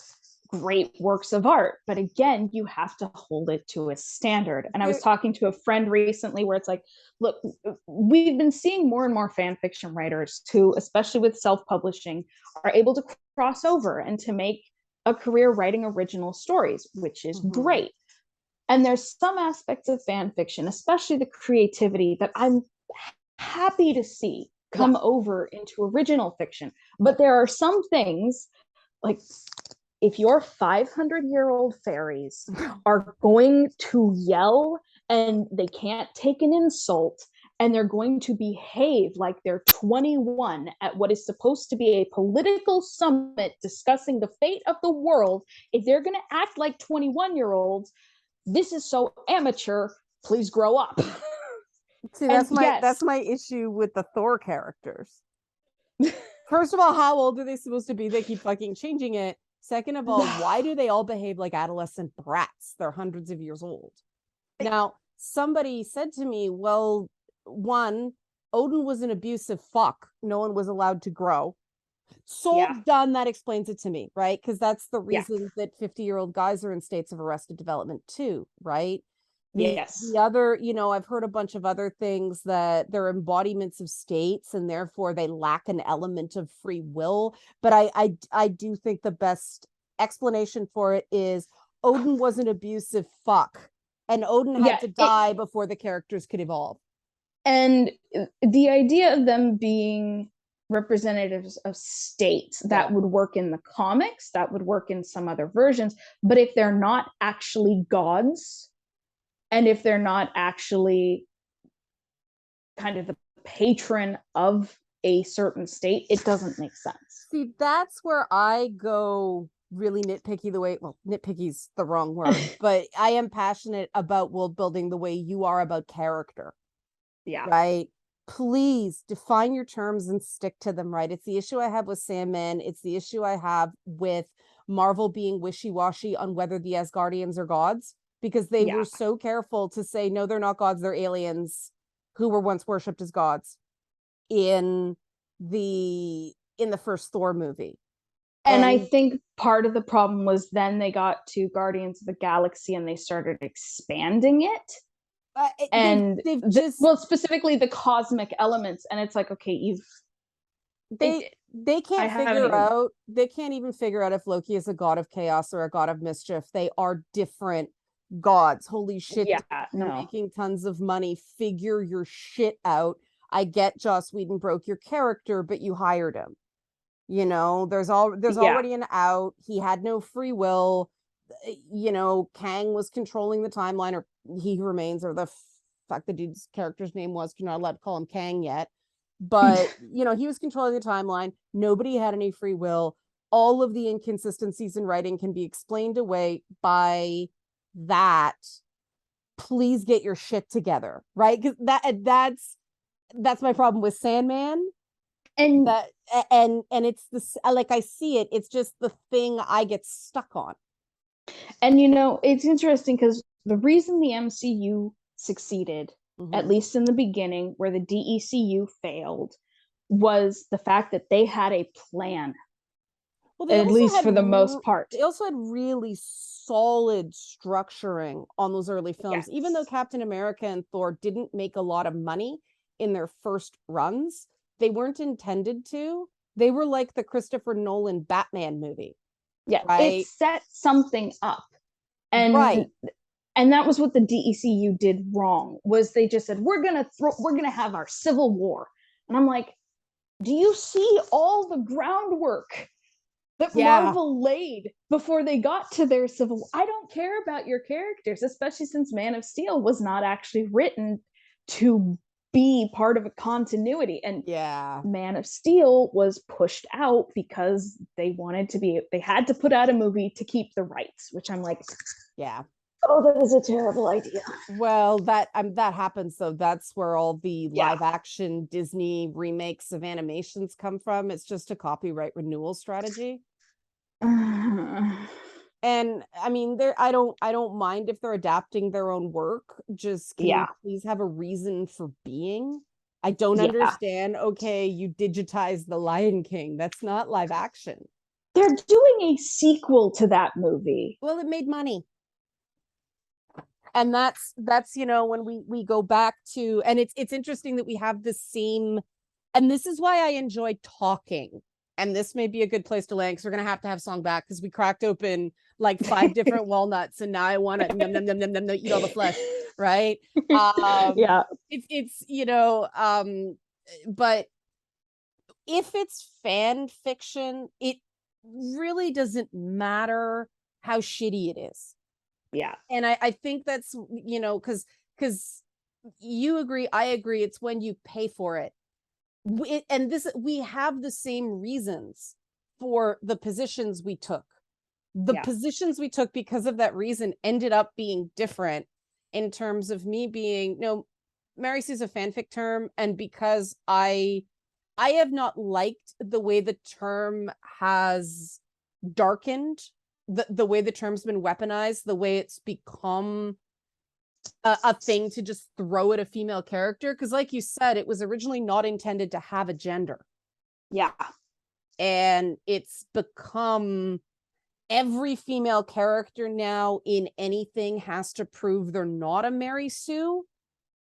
[SPEAKER 2] great works of art, but again, you have to hold it to a standard. And I was talking to a friend recently where it's like, look, we've been seeing more and more fan fiction writers who, especially with self-publishing, are able to cross over and to make a career writing original stories, which is great. And there's some aspects of fan fiction, especially the creativity, that I'm happy to see come over into original fiction. But there are some things, like if your 500-year-old fairies are going to yell and they can't take an insult, and they're going to behave like they're 21 at what is supposed to be a political summit discussing the fate of the world, if they're going to act like 21-year-olds, this is so amateur. Please grow up.
[SPEAKER 1] See, that's my issue with the Thor characters. First of all, how old are they supposed to be? They keep fucking changing it. Second of all, why do they all behave like adolescent brats? They're hundreds of years old. Now, somebody said to me, well, one, Odin was an abusive fuck. No one was allowed to grow. Done. That explains it to me, right? Because that's the reason that 50-year-old guys are in states of arrested development too, right? The other, I've heard a bunch of other things that they're embodiments of states and therefore they lack an element of free will. But I do think the best explanation for it is Odin was an abusive fuck, and Odin had to die before the characters could evolve.
[SPEAKER 2] And the idea of them being representatives of states, that would work in the comics, that would work in some other versions. But if they're not actually gods, and if they're not actually kind of the patron of a certain state, it doesn't make sense.
[SPEAKER 1] See, that's where I go really nitpicky the way, well, nitpicky's the wrong word, but I am passionate about world building the way you are about character.
[SPEAKER 2] Yeah.
[SPEAKER 1] Right. Please define your terms and stick to them, right? It's the issue I have with Sandman. It's the issue I have with Marvel being wishy-washy on whether the Asgardians are gods, because they were so careful to say, no, they're not gods, they're aliens who were once worshipped as gods in the first Thor movie.
[SPEAKER 2] And I think part of the problem was then they got to Guardians of the Galaxy and they started expanding it. And
[SPEAKER 1] they've just,
[SPEAKER 2] well, specifically the cosmic elements, and it's like, okay,
[SPEAKER 1] they can't even figure out if Loki is a god of chaos or a god of mischief. They are different gods. Holy shit.
[SPEAKER 2] Yeah,
[SPEAKER 1] you're making tons of money. Figure your shit out. I get Joss Whedon broke your character, but you hired him. You know, there's already an out. He had no free will. You know, Kang was controlling the timeline, or he remains, or the fuck the dude's character's name was. You're not allowed to call him Kang yet. But, you know, he was controlling the timeline. Nobody had any free will. All of the inconsistencies in writing can be explained away by that. Please get your shit together, right? Because that's my problem with Sandman. And it's this, like, I see it. It's just the thing I get stuck on.
[SPEAKER 2] And, you know, it's interesting because the reason the MCU succeeded, at least in the beginning, where the DECU failed, was the fact that they had a plan. Well, at least for the most part.
[SPEAKER 1] They also had really solid structuring on those early films. Even though Captain America and Thor didn't make a lot of money in their first runs, they weren't intended to. They were like the Christopher Nolan Batman movie.
[SPEAKER 2] Yeah, right? It set something up. And and that was what the DECU did wrong, was they just said, we're gonna have our civil war. And I'm like, do you see all the groundwork that Marvel laid before they got to their civil war? I don't care about your characters, especially since Man of Steel was not actually written to be part of a continuity. And Man of Steel was pushed out because they had to put out a movie to keep the rights, which I'm like, oh, that is a terrible idea.
[SPEAKER 1] Well, that happens, though. That's where all the live action Disney remakes of animations come from. It's just a copyright renewal strategy. And I mean, I don't mind if they're adapting their own work. Just can you please have a reason for being? I don't understand. Okay, you digitize the Lion King. That's not live action.
[SPEAKER 2] They're doing a sequel to that movie.
[SPEAKER 1] Well, it made money. And that's you know, when we go back to, and it's interesting that we have the same, and this is why I enjoy talking. And this may be a good place to land, because we're gonna have to have song back, because we cracked open like 5 different walnuts, and now I want to eat all the flesh, right? It's you know, but if it's fan fiction, it really doesn't matter how shitty it is. And I think that's, you know, because you agree, I agree, it's when you pay for it. We have the same reasons for the positions we took. The positions we took because of that reason ended up being different, in terms of me being, no, Mary Sue's a fanfic term, and because I have not liked the way the term has darkened, the way the term's been weaponized, the way it's become a thing to just throw at a female character. Because like you said, it was originally not intended to have a gender. And it's become, every female character now in anything has to prove they're not a Mary Sue.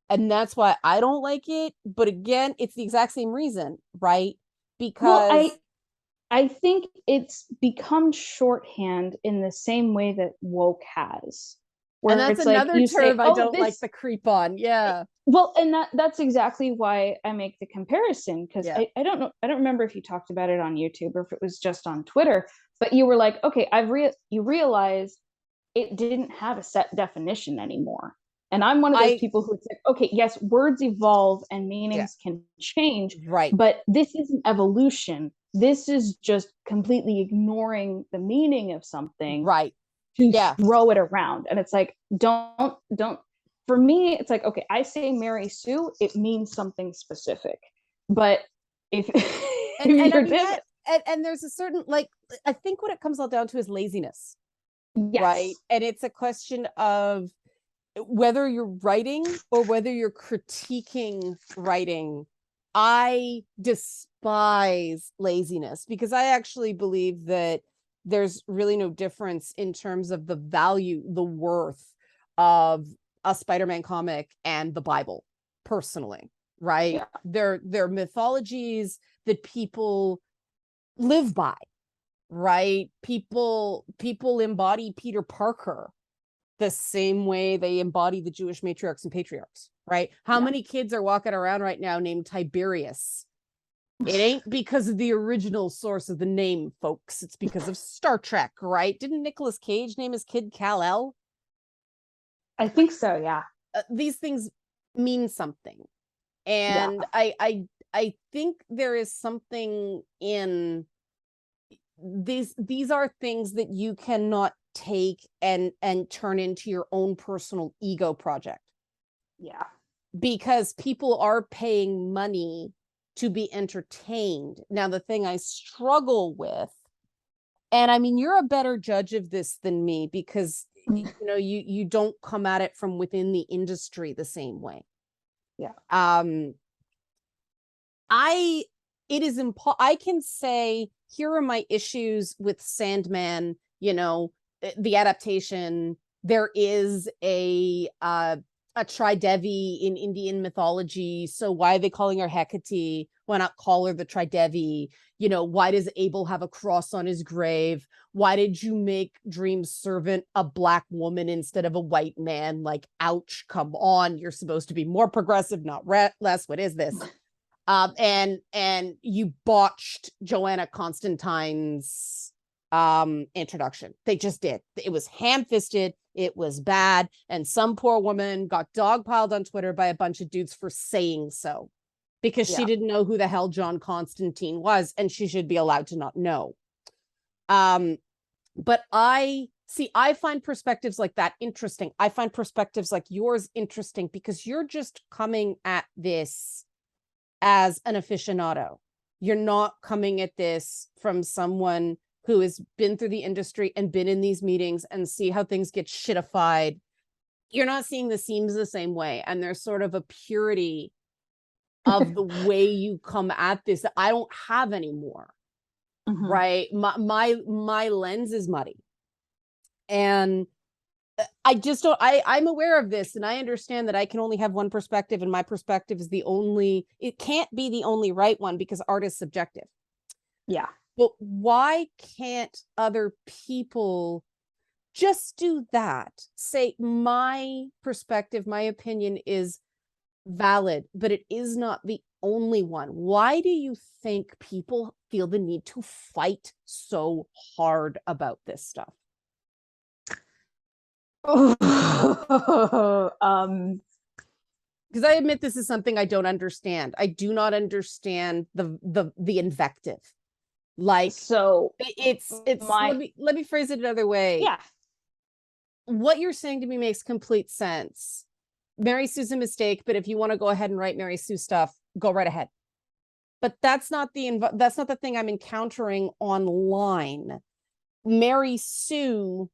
[SPEAKER 1] And that's why I don't like it. But again, it's the exact same reason, right? Because
[SPEAKER 2] I think it's become shorthand in the same way that woke has.
[SPEAKER 1] And that's another term I don't like the creep on.
[SPEAKER 2] Well, and that's exactly why I make the comparison, because I don't know, I don't remember if you talked about it on YouTube or if it was just on Twitter, but you were like, okay, you realize it didn't have a set definition anymore. And I'm one of those people who said, okay, yes, words evolve and meanings can change,
[SPEAKER 1] right?
[SPEAKER 2] But this is an evolution This is just completely ignoring the meaning of something,
[SPEAKER 1] right,
[SPEAKER 2] to
[SPEAKER 1] yeah,
[SPEAKER 2] throw it around. And it's like, don't. For me, it's like, okay, I say Mary Sue, it means something specific. But if,
[SPEAKER 1] and
[SPEAKER 2] if
[SPEAKER 1] I
[SPEAKER 2] you're
[SPEAKER 1] mean that, and there's a certain, like, I think what it comes all down to is laziness,
[SPEAKER 2] yes,
[SPEAKER 1] right? And it's a question of whether you're writing or whether you're critiquing writing. I despise laziness because I actually believe that there's really no difference in terms of the value, the worth of a Spider-Man comic and the Bible, personally, right?
[SPEAKER 2] yeah,
[SPEAKER 1] They're mythologies that people live by, right? People embody Peter Parker the same way they embody the Jewish matriarchs and patriarchs, right? How many kids are walking around right now named Tiberius? It ain't because of the original source of the name, folks. It's because of Star Trek, right? Didn't Nicolas Cage name his kid Kal-El?
[SPEAKER 2] I think so, yeah.
[SPEAKER 1] These things mean something.
[SPEAKER 2] Yeah.
[SPEAKER 1] And I think there is something in these are things that you cannot take and turn into your own personal ego project.
[SPEAKER 2] Yeah.
[SPEAKER 1] Because people are paying money to be entertained. Now, the thing I struggle with, and I mean, you're a better judge of this than me because you know you don't come at it from within the industry the same way.
[SPEAKER 2] Yeah.
[SPEAKER 1] I can say, here are my issues with Sandman, you know, the adaptation. There is a Tridevi in Indian mythology, so why are they calling her Hecate? Why not call her the Tridevi? You know, why does Abel have a cross on his grave? Why did you make Dream's servant a black woman instead of a white man? Like, ouch, come on, you're supposed to be more progressive, not less. What is this? And you botched Joanna Constantine's introduction. They just did. It was ham-fisted, it was bad, and some poor woman got dogpiled on Twitter by a bunch of dudes for saying so, because she didn't know who the hell John Constantine was, and she should be allowed to not know. But I find perspectives like that interesting. I find perspectives like yours interesting because you're just coming at this as an aficionado. You're not coming at this from someone who has been through the industry and been in these meetings and see how things get shitified. You're not seeing the seams the same way. And there's sort of a purity of the way you come at this that I don't have anymore. Right? My lens is muddy. And I just don't, I'm aware of this and I understand that I can only have one perspective and my perspective is it can't be the only right one because art is subjective.
[SPEAKER 2] Yeah.
[SPEAKER 1] But why can't other people just do that? Say, my perspective, my opinion is valid, but it is not the only one. Why do you think people feel the need to fight so hard about this stuff?
[SPEAKER 2] Because
[SPEAKER 1] I admit this is something I don't understand. I do not understand the invective. Like,
[SPEAKER 2] so
[SPEAKER 1] it's let me phrase it another way.
[SPEAKER 2] Yeah.
[SPEAKER 1] What you're saying to me makes complete sense. Mary Sue's a mistake, but if you want to go ahead and write Mary Sue stuff, go right ahead. But that's not the thing I'm encountering online. Mary Sue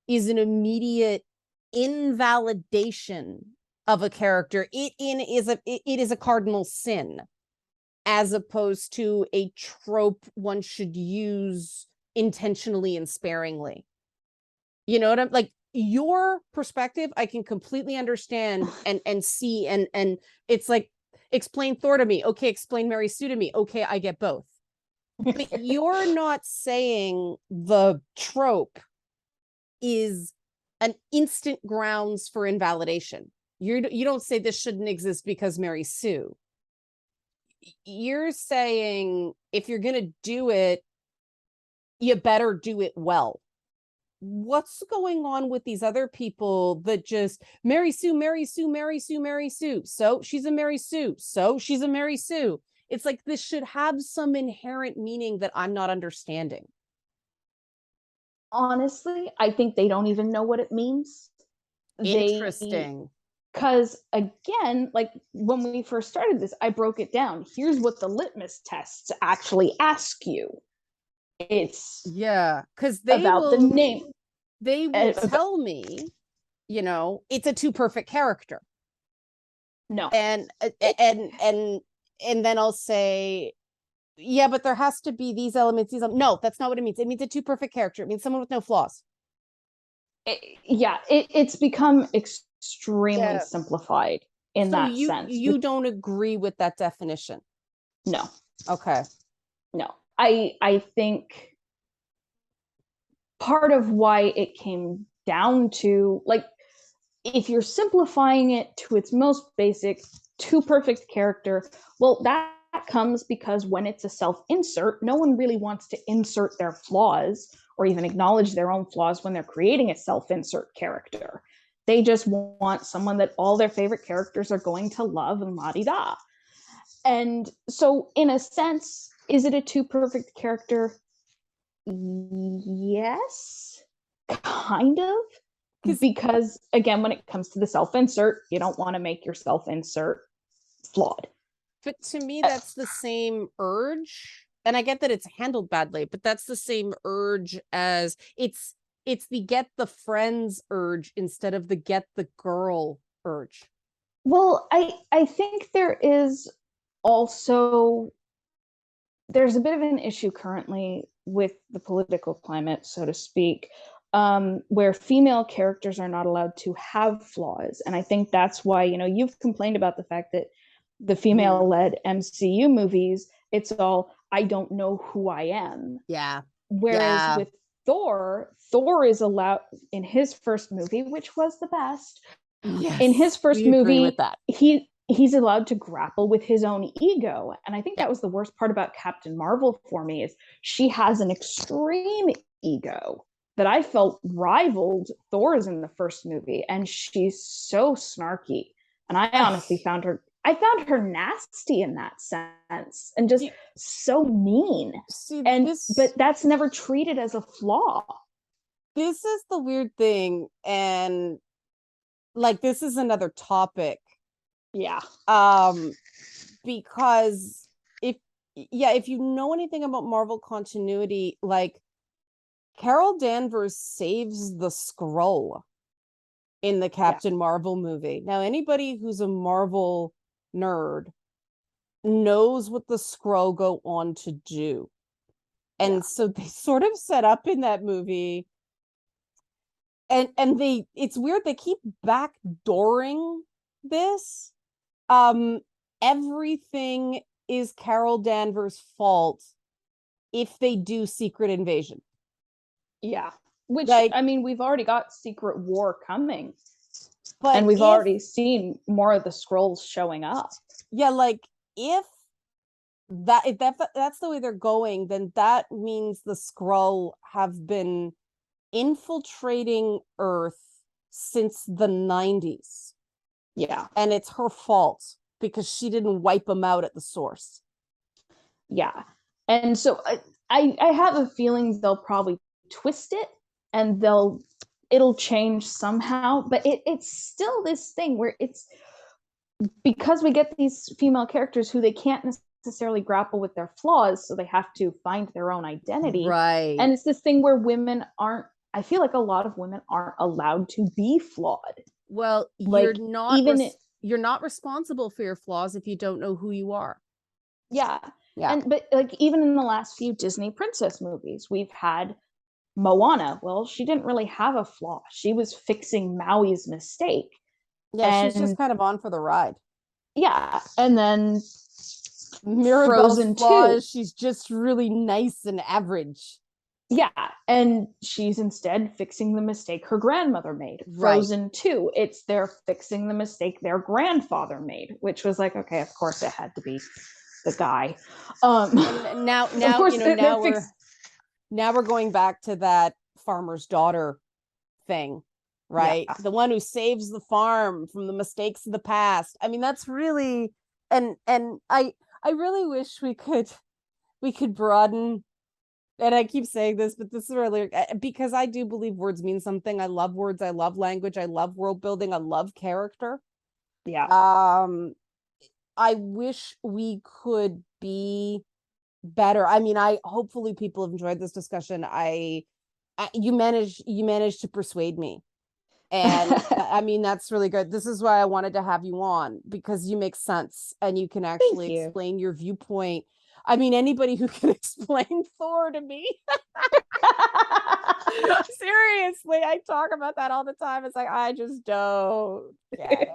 [SPEAKER 1] is an immediate invalidation of a character. It is a cardinal sin, as opposed to a trope one should use intentionally and sparingly. You know what I'm like? Your perspective, I can completely understand and see, and it's like, explain Thor to me. Okay, explain Mary Sue to me. Okay, I get both. But you're not saying the trope is an instant grounds for invalidation. You don't say this shouldn't exist because Mary Sue. You're saying if you're going to do it, you better do it well. What's going on with these other people that just Mary Sue, Mary Sue, Mary Sue, Mary Sue? So she's a Mary Sue. So she's a Mary Sue. It's like this should have some inherent meaning that I'm not understanding.
[SPEAKER 2] Honestly, I think they don't even know what it means.
[SPEAKER 1] Interesting.
[SPEAKER 2] Because again, like when we first started this, I broke it down. Here's what the litmus tests actually ask you. It's
[SPEAKER 1] because
[SPEAKER 2] about the name.
[SPEAKER 1] They will tell me, it's a too perfect character.
[SPEAKER 2] No.
[SPEAKER 1] And then I'll say, yeah, but there has to be these elements. No, that's not what it means. It means a too perfect character. It means someone with no flaws.
[SPEAKER 2] It's become extremely simplified in that sense.
[SPEAKER 1] You don't agree with that definition?
[SPEAKER 2] No.
[SPEAKER 1] Okay.
[SPEAKER 2] No. I think part of why it came down to, like, if you're simplifying it to its most basic, too perfect character, well, that comes because when it's a self-insert, no one really wants to insert their flaws or even acknowledge their own flaws when they're creating a self-insert character. They just want someone that all their favorite characters are going to love and la-di-da. And so, in a sense, is it a too perfect character? Yes, kind of. Because, again, when it comes to the self-insert, you don't want to make your self-insert flawed.
[SPEAKER 1] But to me, that's the same urge. And I get that it's handled badly, but that's the same urge as it's the get the friends urge instead of the get the girl urge.
[SPEAKER 2] Well, I think there's a bit of an issue currently with the political climate, so to speak, where female characters are not allowed to have flaws. And I think that's why, you've complained about the fact that the female-led MCU movies, it's all, I don't know who I am.
[SPEAKER 1] Yeah.
[SPEAKER 2] Whereas with Thor is allowed in his first movie, which was the best.
[SPEAKER 1] Yes,
[SPEAKER 2] in his first movie,
[SPEAKER 1] with that.
[SPEAKER 2] He's allowed to grapple with his own ego. And I think that was the worst part about Captain Marvel for me, is she has an extreme ego that I felt rivaled Thor's in the first movie. And she's so snarky. And I honestly found her nasty in that sense, and just so mean. But that's never treated as a flaw.
[SPEAKER 1] This is the weird thing. And like, this is another topic.
[SPEAKER 2] Yeah.
[SPEAKER 1] Because if you know anything about Marvel continuity, like, Carol Danvers saves the Skrull in the Captain Marvel movie. Now, anybody who's a Marvel nerd knows what the Skrull go on to do. And so they sort of set up in that movie, and it's weird, they keep backdooring this. Everything is Carol Danvers' fault if they do Secret Invasion.
[SPEAKER 2] Yeah. Which, like, I mean, we've already got Secret War coming. And we've already seen more of the Skrulls showing up.
[SPEAKER 1] Yeah, like, if that's the way they're going, then that means the Skrull have been infiltrating Earth since the 90s.
[SPEAKER 2] Yeah.
[SPEAKER 1] And it's her fault because she didn't wipe them out at the source.
[SPEAKER 2] Yeah. And so I have a feeling they'll probably twist it and it'll change somehow, but it's still this thing where it's because we get these female characters who they can't necessarily grapple with their flaws, so they have to find their own identity.
[SPEAKER 1] Right.
[SPEAKER 2] And it's this thing where I feel like a lot of women aren't allowed to be flawed.
[SPEAKER 1] Well,
[SPEAKER 2] like,
[SPEAKER 1] you're not responsible for your flaws if you don't know who you are.
[SPEAKER 2] Yeah. But like, even in the last few Disney princess movies, we've had Moana. Well, she didn't really have a flaw. She was fixing Maui's mistake.
[SPEAKER 1] Yeah, she's just kind of on for the ride.
[SPEAKER 2] Yeah. And then
[SPEAKER 1] Mirabel's Frozen flaw is she's just really nice and average.
[SPEAKER 2] Yeah, and she's instead fixing the mistake her grandmother made. Frozen 2, it's they're fixing the mistake their grandfather made, which was like, okay, of course it had to be the guy.
[SPEAKER 1] And now we're going back to that farmer's daughter thing, right? Yeah. The one who saves the farm from the mistakes of the past. I mean, that's really, and I really wish we could broaden, and I keep saying this, but this is really because I do believe words mean something. I love words, I love language, I love world building, I love character.
[SPEAKER 2] Yeah.
[SPEAKER 1] I wish we could be better. I mean, I hopefully people have enjoyed this discussion. You managed to persuade me. And I mean, that's really good. This is why I wanted to have you on, because you make sense and you can actually explain your viewpoint. I mean, anybody who can explain Thor to me. Seriously, I talk about that all the time. It's like, I just don't get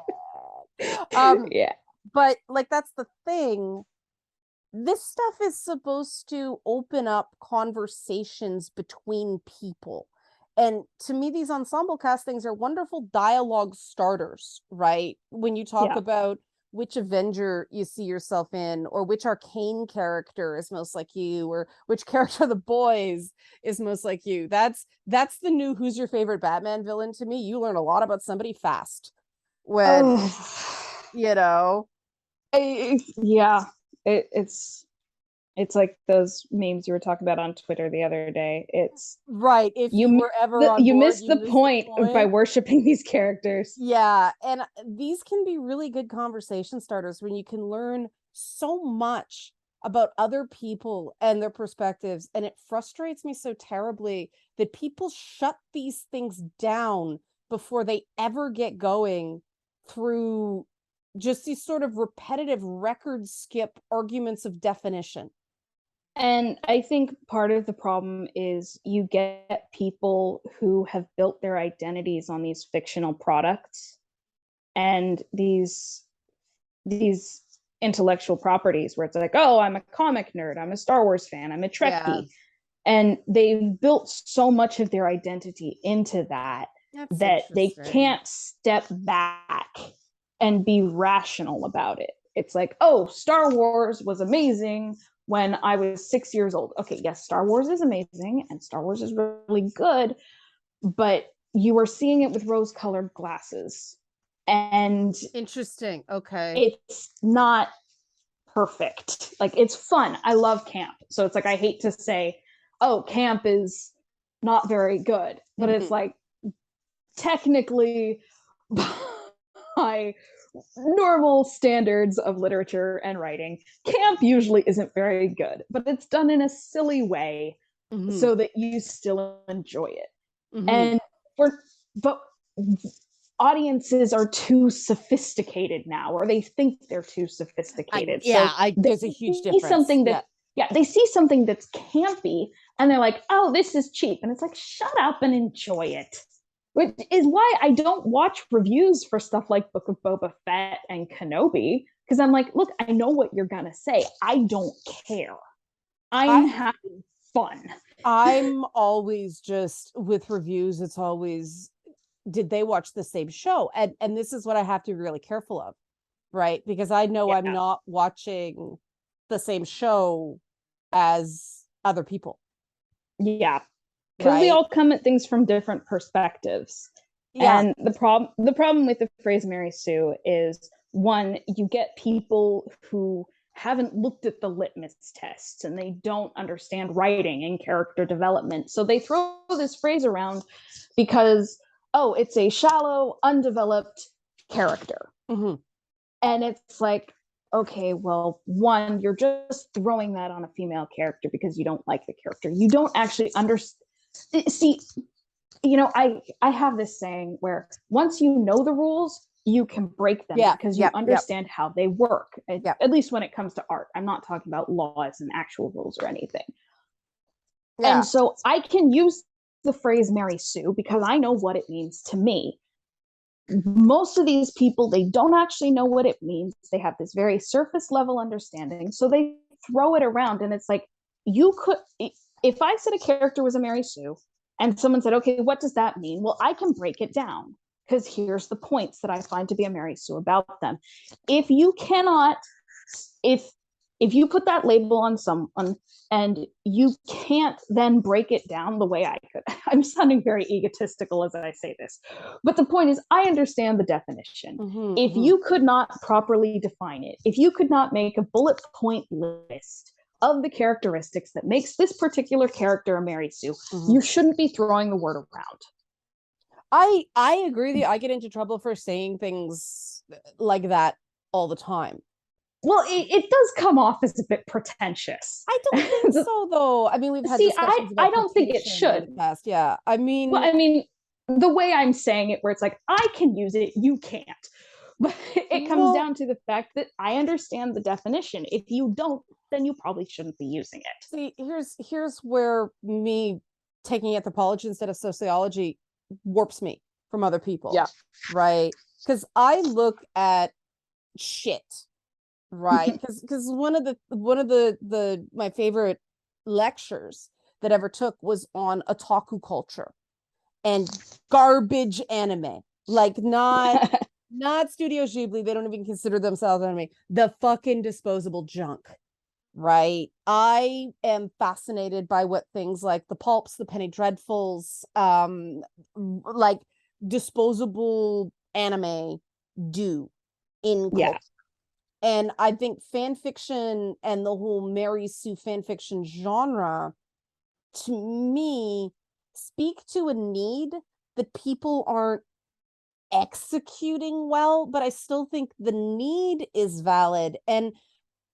[SPEAKER 1] it.
[SPEAKER 2] Yeah.
[SPEAKER 1] But like, that's the thing. This stuff is supposed to open up conversations between people. And to me, these ensemble castings are wonderful dialogue starters, right? When you talk about which Avenger you see yourself in, or which arcane character is most like you, or which character of the boys is most like you. That's the new who's your favorite Batman villain to me. You learn a lot about somebody fast when you know.
[SPEAKER 2] Yeah. It's like those memes you were talking about on Twitter the other day. It's
[SPEAKER 1] right. If you were ever on
[SPEAKER 2] you
[SPEAKER 1] board,
[SPEAKER 2] missed the point by worshiping these characters.
[SPEAKER 1] Yeah, and these can be really good conversation starters when you can learn so much about other people and their perspectives. And it frustrates me so terribly that people shut these things down before they ever get going through just these sort of repetitive record skip arguments of definition.
[SPEAKER 2] And I think part of the problem is you get people who have built their identities on these fictional products and these intellectual properties where it's like, oh, I'm a comic nerd, I'm a Star Wars fan, I'm a Trekkie. And they've built so much of their identity into that they can't step back and be rational about it. It's like, oh, Star Wars was amazing when I was 6 years old. Okay, yes, Star Wars is amazing and Star Wars is really good, but you are seeing it with rose-colored glasses. And
[SPEAKER 1] interesting. Okay.
[SPEAKER 2] It's not perfect. Like, it's fun. I love camp. So it's like, I hate to say, oh, camp is not very good, but it's like, technically, by normal standards of literature and writing, camp usually isn't very good, but it's done in a silly way so that you still enjoy it. And but audiences are too sophisticated now, or they think they're too sophisticated.
[SPEAKER 1] There's a huge difference.
[SPEAKER 2] They see something that's campy and they're like, oh, this is cheap. And it's like, shut up and enjoy it. Which is why I don't watch reviews for stuff like Book of Boba Fett and Kenobi, because I'm like, look, I know what you're gonna say. I don't care. I'm having fun.
[SPEAKER 1] I'm always just with reviews, it's always, did they watch the same show? And this is what I have to be really careful of, right? Because I know I'm not watching the same show as other people.
[SPEAKER 2] Yeah. Because we all come at things from different perspectives. And the problem with the phrase Mary Sue is, one, you get people who haven't looked at the litmus tests and they don't understand writing and character development. So they throw this phrase around because, oh, it's a shallow, undeveloped character. And it's like, okay, well, one, you're just throwing that on a female character because you don't like the character. You don't actually understand. See, I have this saying where once you know the rules, you can break them because you understand how they work, at least when it comes to art. I'm not talking about laws and actual rules or anything. And so I can use the phrase Mary Sue because I know what it means to me. Most of these people, they don't actually know what it means. They have this very surface level understanding. So they throw it around and it's like, if I said a character was a Mary Sue and someone said, okay, what does that mean? Well, I can break it down because here's the points that I find to be a Mary Sue about them. If if you put that label on someone and you can't then break it down the way I could, I'm sounding very egotistical as I say this, but the point is, I understand the definition. If you could not properly define it, if you could not make a bullet point list of the characteristics that makes this particular character a Mary Sue, you shouldn't be throwing the word around.
[SPEAKER 1] I agree with you. I get into trouble for saying things like that all the time.
[SPEAKER 2] Well, it does come off as a bit pretentious.
[SPEAKER 1] I don't think so, though. I mean, we've had discussions about
[SPEAKER 2] I don't think it should.
[SPEAKER 1] in the past. Yeah, I mean,
[SPEAKER 2] the way I'm saying it, where it's like, I can use it, you can't. But it comes down to the fact that I understand the definition. If you don't, then you probably shouldn't be using it.
[SPEAKER 1] See, here's where me taking anthropology instead of sociology warps me from other people.
[SPEAKER 2] Yeah.
[SPEAKER 1] Right. Because I look at shit. Right. Because one of the my favorite lectures that I ever took was on otaku culture and garbage anime. Like not Studio Ghibli. They don't even consider themselves anime. The fucking disposable junk. Right. I am fascinated by what things like the pulps, the penny dreadfuls, like disposable anime do in culture. And I think fan fiction and the whole Mary Sue fan fiction genre, to me, speak to a need that people aren't executing well, but I still think the need is valid. And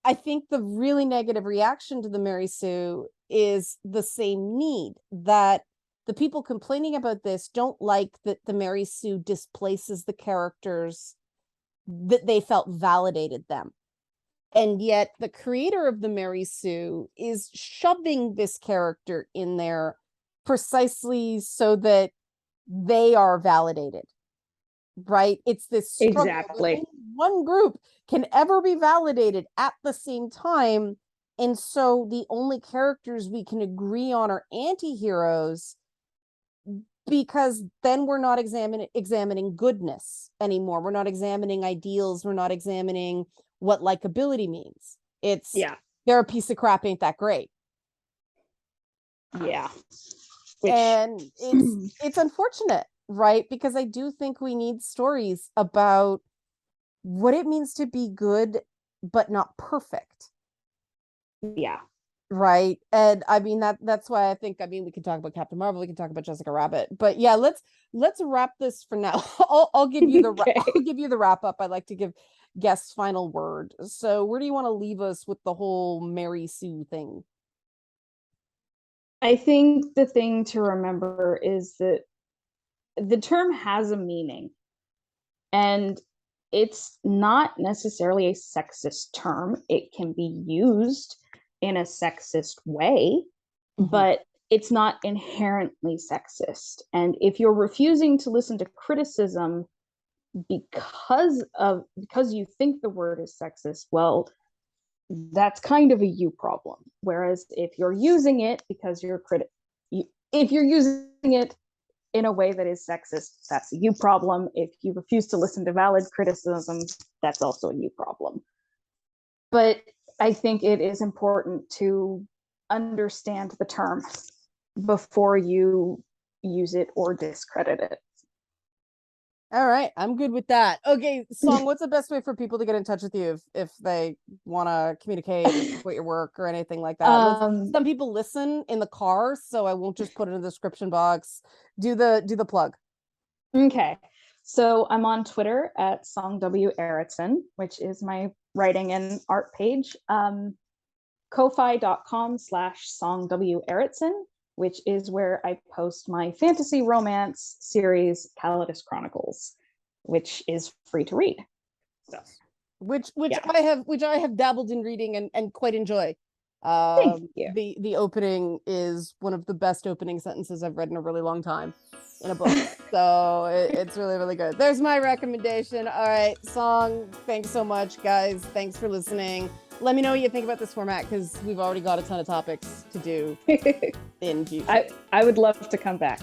[SPEAKER 1] I think the really negative reaction to the Mary Sue is the same need, that the people complaining about this don't like that the Mary Sue displaces the characters that they felt validated them. And yet the creator of the Mary Sue is shoving this character in there precisely so that they are validated. Right? It's this struggle.
[SPEAKER 2] Exactly.
[SPEAKER 1] One group can ever be validated at the same time. And so the only characters we can agree on are anti-heroes, because then we're not examining goodness anymore. We're not examining ideals. We're not examining what likability means. It's they're a piece of crap, ain't that great?
[SPEAKER 2] Yeah.
[SPEAKER 1] And it's unfortunate, right? Because I do think we need stories about what it means to be good but not perfect.
[SPEAKER 2] Yeah.
[SPEAKER 1] Right. And I mean that's why I think, we can talk about Captain Marvel, we can talk about Jessica Rabbit, but yeah, let's wrap this for now. I'll give you the I'll give you the wrap up. I like to give guests final word. So where do you want to leave us with the whole Mary Sue thing?
[SPEAKER 2] I think the thing to remember is that the term has a meaning, and it's not necessarily a sexist term. It can be used in a sexist way, but it's not inherently sexist. And if you're refusing to listen to criticism because you think the word is sexist, well, that's kind of a you problem. Whereas if you're using it because if you're using it in a way that is sexist, that's a you problem. If you refuse to listen to valid criticism, that's also a you problem. But I think it is important to understand the term before you use it or discredit it.
[SPEAKER 1] All right, I'm good with that. Okay, Song, what's the best way for people to get in touch with you if they want to communicate or support your work or anything like that? Some people listen in the car, so I won't just put it in the description box. Do the plug.
[SPEAKER 2] Okay, so I'm on Twitter at songw which is my writing and art page. Ko-fi.com/songw which is where I post my fantasy romance series, Callousness Chronicles, which is free to read. So,
[SPEAKER 1] which I have dabbled in reading and quite enjoy.
[SPEAKER 2] Thank you.
[SPEAKER 1] The opening is one of the best opening sentences I've read in a really long time in a book. So it's really, really good. There's my recommendation. All right, Song, thanks so much, guys. Thanks for listening. Let me know what you think about this format, because we've already got a ton of topics to do in future.
[SPEAKER 2] I would love to come back.